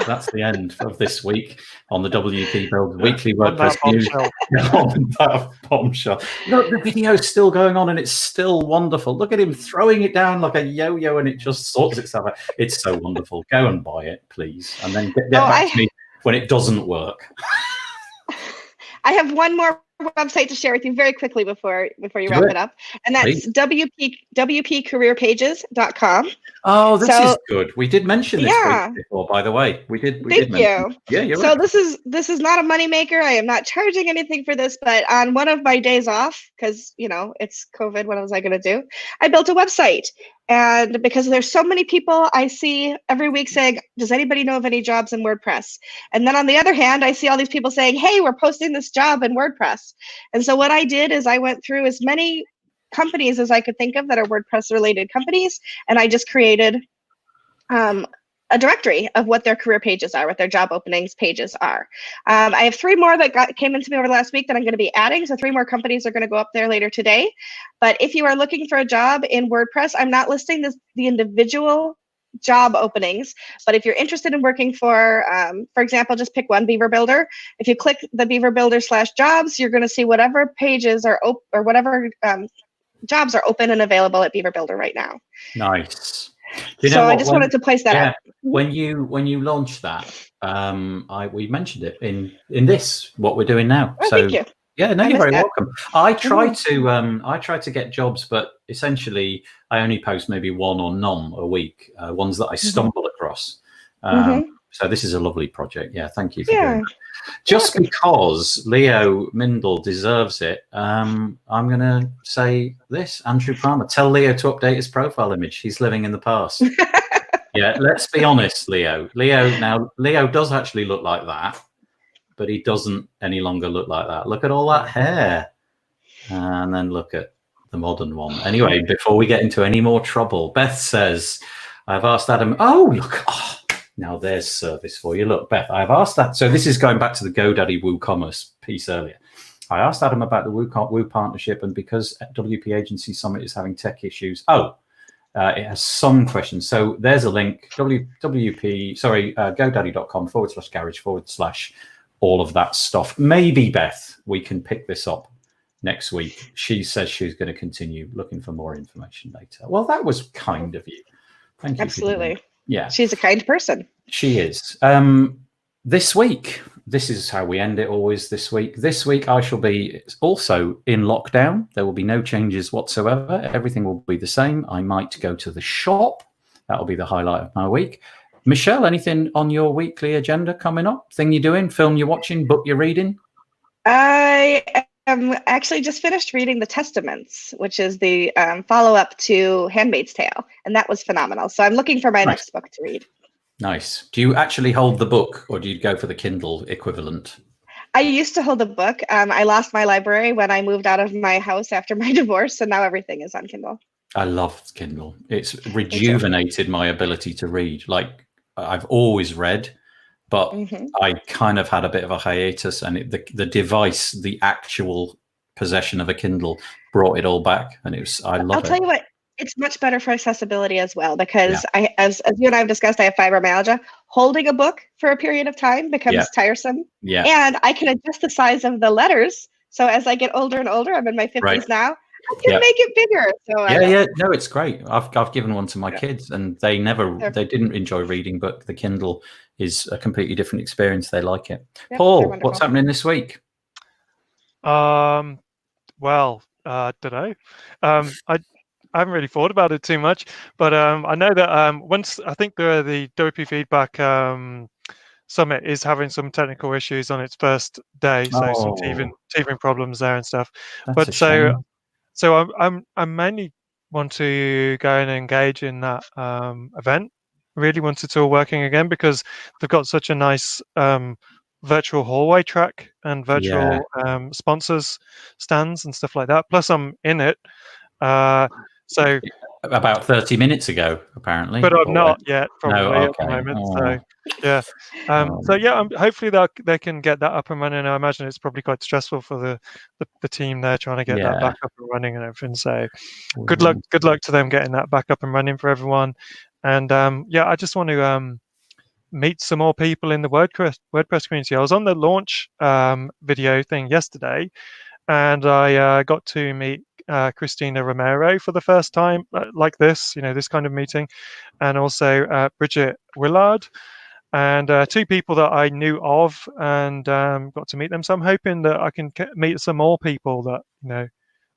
S1: That's the end of this week on the WP Build Weekly WordPress News. On that bombshell. Look, the video's still going on and it's still wonderful. Look at him throwing it down like a yo-yo and it just sorts itself out. It's so wonderful. Go and buy it, please. And then get back to me when it doesn't work.
S3: I have one more website to share with you very quickly before you wrap it up, and that's wpcareerpages.com.
S1: Oh, this is good. We did mention this before, by the way. We did.
S3: Thank you.
S1: Yeah, you're
S3: right.
S1: So
S3: this is not a moneymaker. I am not charging anything for this, but on one of my days off, because it's COVID, what was I going to do? I built a website. And because there's so many people I see every week saying, does anybody know of any jobs in WordPress? And then on the other hand, I see all these people saying, hey, we're posting this job in WordPress. And so what I did is I went through as many companies as I could think of that are WordPress related companies. And I just created a directory of what their career pages are, what their job openings pages are. I have 3 more that came into me over the last week that I'm going to be adding. So 3 more companies are going to go up there later today. But if you are looking for a job in WordPress, I'm not listing the individual job openings. But if you're interested in working for example, just pick one, Beaver Builder. If you click the Beaver Builder /jobs, you're going to see whatever pages are open or whatever jobs are open and available at Beaver Builder right now.
S1: Nice.
S3: I just wanted to place that out.
S1: When you launched that, we mentioned it in this what we're doing now.
S3: Oh, thank you.
S1: Yeah, no, you're very welcome. I try to get jobs, but essentially I only post maybe 1 or none a week. Ones that I stumble across. So this is a lovely project. Yeah, thank you for doing that. Just because Leo Mindel deserves it, I'm going to say this. Andrew Palmer, tell Leo to update his profile image. He's living in the past. Yeah, let's be honest, Leo. Leo does actually look like that, but he doesn't any longer look like that. Look at all that hair. And then look at the modern one. Anyway, before we get into any more trouble, Beth says, I've asked Adam. Oh, look. Oh, now there's service for you. Look, Beth, I've asked that. So this is going back to the GoDaddy WooCommerce piece earlier. I asked Adam about the Woo partnership, and because WP Agency Summit is having tech issues. It has some questions. So there's a link, GoDaddy.com/garage/ all of that stuff. Maybe, Beth, we can pick this up next week. She says she's going to continue looking for more information later. Well, that was kind of you. Thank you.
S3: Absolutely.
S1: Yeah.
S3: She's a kind person.
S1: She is. This week, this is how we end it always this week. This week, I shall be also in lockdown. There will be no changes whatsoever. Everything will be the same. I might go to the shop. That'll be the highlight of my week. Michelle, anything on your weekly agenda coming up? Thing you're doing? Film you're watching? Book you're reading?
S3: I am actually just finished reading The Testaments, which is the follow-up to Handmaid's Tale, and that was phenomenal. So I'm looking for my next book to read.
S1: Nice. Do you actually hold the book, or do you go for the Kindle equivalent?
S3: I used to hold a book. I lost my library when I moved out of my house after my divorce, and now everything is on Kindle. I
S1: love Kindle. It's rejuvenated my ability to read. Like, I've always read, but I kind of had a bit of a hiatus, and the device, the actual possession of a Kindle, brought it all back, and I love it.
S3: I'll tell you what. It's much better for accessibility as well, because as you and I have discussed, I have fibromyalgia. Holding a book for a period of time becomes tiresome. Yeah. And I can adjust the size of the letters. So as I get older and older, I'm in my 50s now, I can make it bigger. So
S1: No, it's great. I've given one to my kids, and they didn't enjoy reading, but the Kindle is a completely different experience. They like it.
S3: Yep,
S1: Paul, what's happening this week?
S2: Well, don't know. I haven't really thought about it too much, but I know that once I think the WP Feedback Summit is having some technical issues on its first day, so some teething problems there and stuff.
S1: That's a shame.
S2: So I mainly want to go and engage in that event. Really want it all working again because they've got such a nice virtual hallway track and virtual sponsors stands and stuff like that. Plus, I'm in it. So
S1: about 30 minutes ago, apparently.
S2: But I'm not yet, probably at the moment. So yeah, hopefully they can get that up and running. I imagine it's probably quite stressful for the team there trying to get that back up and running and everything. So good luck to them getting that back up and running for everyone. And I just want to meet some more people in the WordPress community. I was on the launch video thing yesterday, and I got to meet Christina Romero for the first time, like this, this kind of meeting, and also Bridget Willard, and two people that I knew of, and got to meet them. So I'm hoping that I can meet some more people that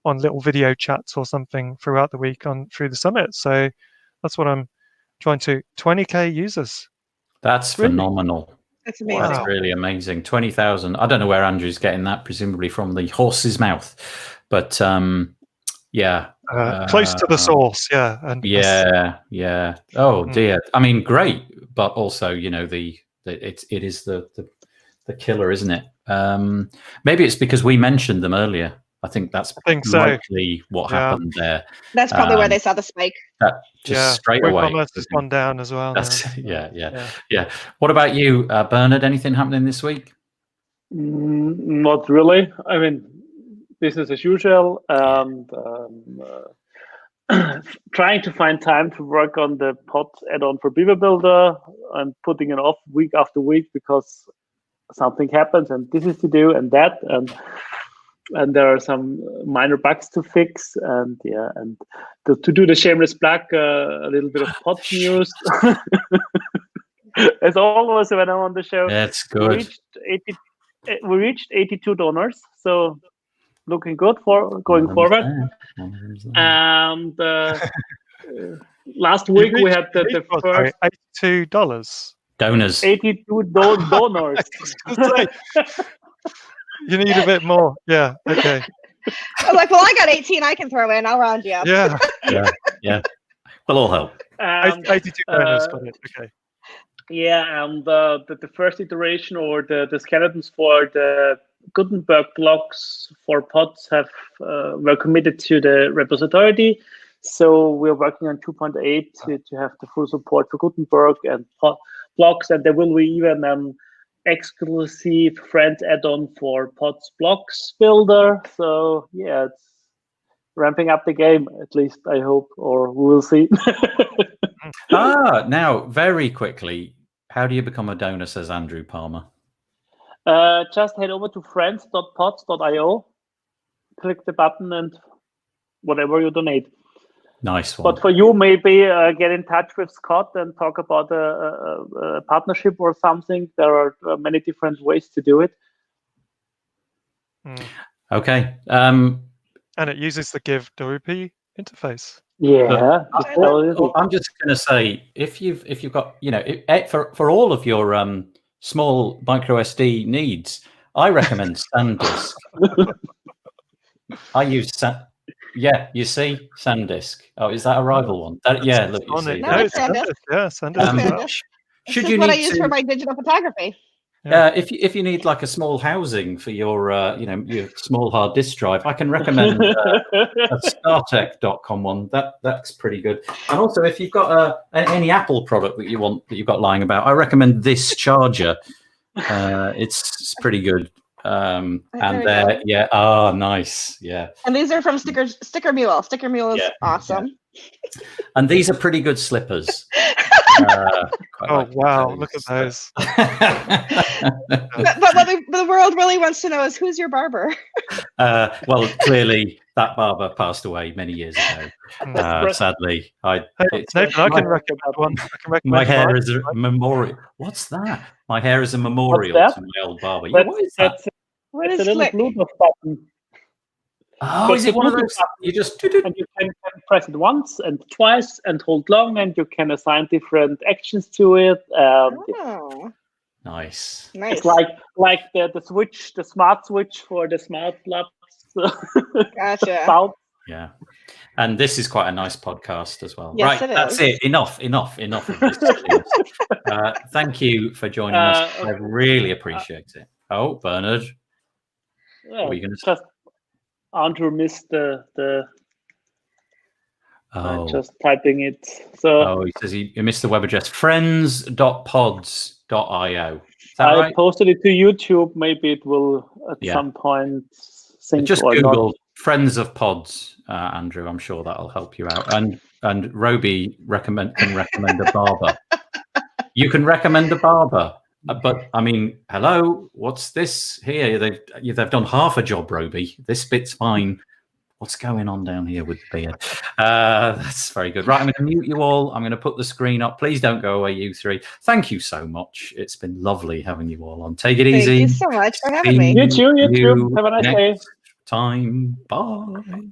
S2: on little video chats or something throughout the week through the summit. So that's what I'm trying to. 20,000 users.
S1: That's phenomenal.
S3: That's amazing.
S1: That's really amazing. 20,000. I don't know where Andrew's getting that, presumably from the horse's mouth, but
S2: close to the source. And
S1: Oh dear. I mean, great, but also it is the killer, isn't it? Maybe it's because we mentioned them earlier. I think likely what happened there.
S3: That's probably where they saw the spike.
S1: That just straight away.
S2: Commerce has gone down as well.
S1: Yeah. What about you, Bernhard? Anything happening this week?
S4: Not really. I mean, business as usual, and trying to find time to work on the pod add-on for Beaver Builder and putting it off week after week because something happens and this is to do and that, and there are some minor bugs to fix, and to do the shameless plug, a little bit of pod news. As always when I'm on the show.
S1: That's good.
S4: We reached 82 donors, so looking good for going forward. And last week we had the first
S2: $82
S1: donors.
S4: 82 donors.
S2: You need a bit more. Yeah. Okay.
S3: I'm like, well, I got 18. I can throw in. I'll round you up.
S1: Yeah. We'll all help.
S2: 82 donors. Okay.
S4: Yeah, and the first iteration or the skeletons for the Gutenberg blocks for pods were committed to the repository. So we're working on 2.8 to have the full support for Gutenberg and blocks, and there will be even exclusive Friends add-on for Pods Blocks Builder. So yeah, it's ramping up the game, at least I hope, or we will see.
S1: Now, very quickly, how do you become a donor, says Andrew Palmer?
S4: Just head over to friends.pods.io, click the button, and whatever you donate.
S1: Nice one.
S4: But for you, maybe get in touch with Scott and talk about a partnership or something. There are many different ways to do it.
S1: Okay.
S2: And it uses the Give WP interface.
S4: Yeah.
S1: I'm just going to say, if you've got, for all of your small micro SD needs, I recommend SanDisk. I use you see SanDisk. Oh, is that a rival one? Look, you see.
S3: No, it's SanDisk.
S2: Yeah, SanDisk.
S3: This is what I use for my digital photography.
S1: If you need like a small housing for your your small hard disk drive, I can recommend a StarTech.com one. That's pretty good. And also, if you've got any Apple product that you've got lying about, I recommend this charger. It's pretty good. And nice, yeah.
S3: And these are from Sticker Mule. Sticker Mule is awesome.
S1: Yeah. And these are pretty good slippers.
S2: Wow! Look at those.
S3: but what the world really wants to know is who's your barber.
S1: Well, clearly that barber passed away many years ago. Sadly,
S2: Nathan, I can recommend one.
S1: My hair is a memorial. What's that? My hair is a memorial to my old barber. What is that?
S4: It's a little Bluetooth button.
S1: Oh, is it one of those? You just
S4: and you can press it once and twice and hold long, and you can assign different actions to it.
S1: Nice.
S4: It's like the switch, the smart switch for the smart plugs.
S3: Gotcha.
S1: Yeah. And this is quite a nice podcast as well.
S3: Yes,
S1: right,
S3: it
S1: that's
S3: is.
S1: it. Enough of this. Thank you for joining us. I really appreciate it. Oh, Bernhard.
S4: Yeah,
S1: what are you going to
S4: just Andrew missed the I'm just typing it. So
S1: he says he missed the web address friends.pods.io.
S4: I
S1: right?
S4: posted it to YouTube. Maybe it will at some point sync.
S1: Just
S4: or
S1: Google
S4: not.
S1: Friends of Pods, Andrew. I'm sure that'll help you out. And Roby can recommend a barber. You can recommend a barber. But I mean, hello, what's this here? They've done half a job, Roby. This bit's fine. What's going on down here with the beard? That's very good. Right, I'm going to mute you all. I'm going to put the screen up. Please don't go away, you three. Thank you so much. It's been lovely having you all on. Take it easy.
S3: Thank you so much for having me.
S4: You too. Have a nice day.
S1: Time. Bye.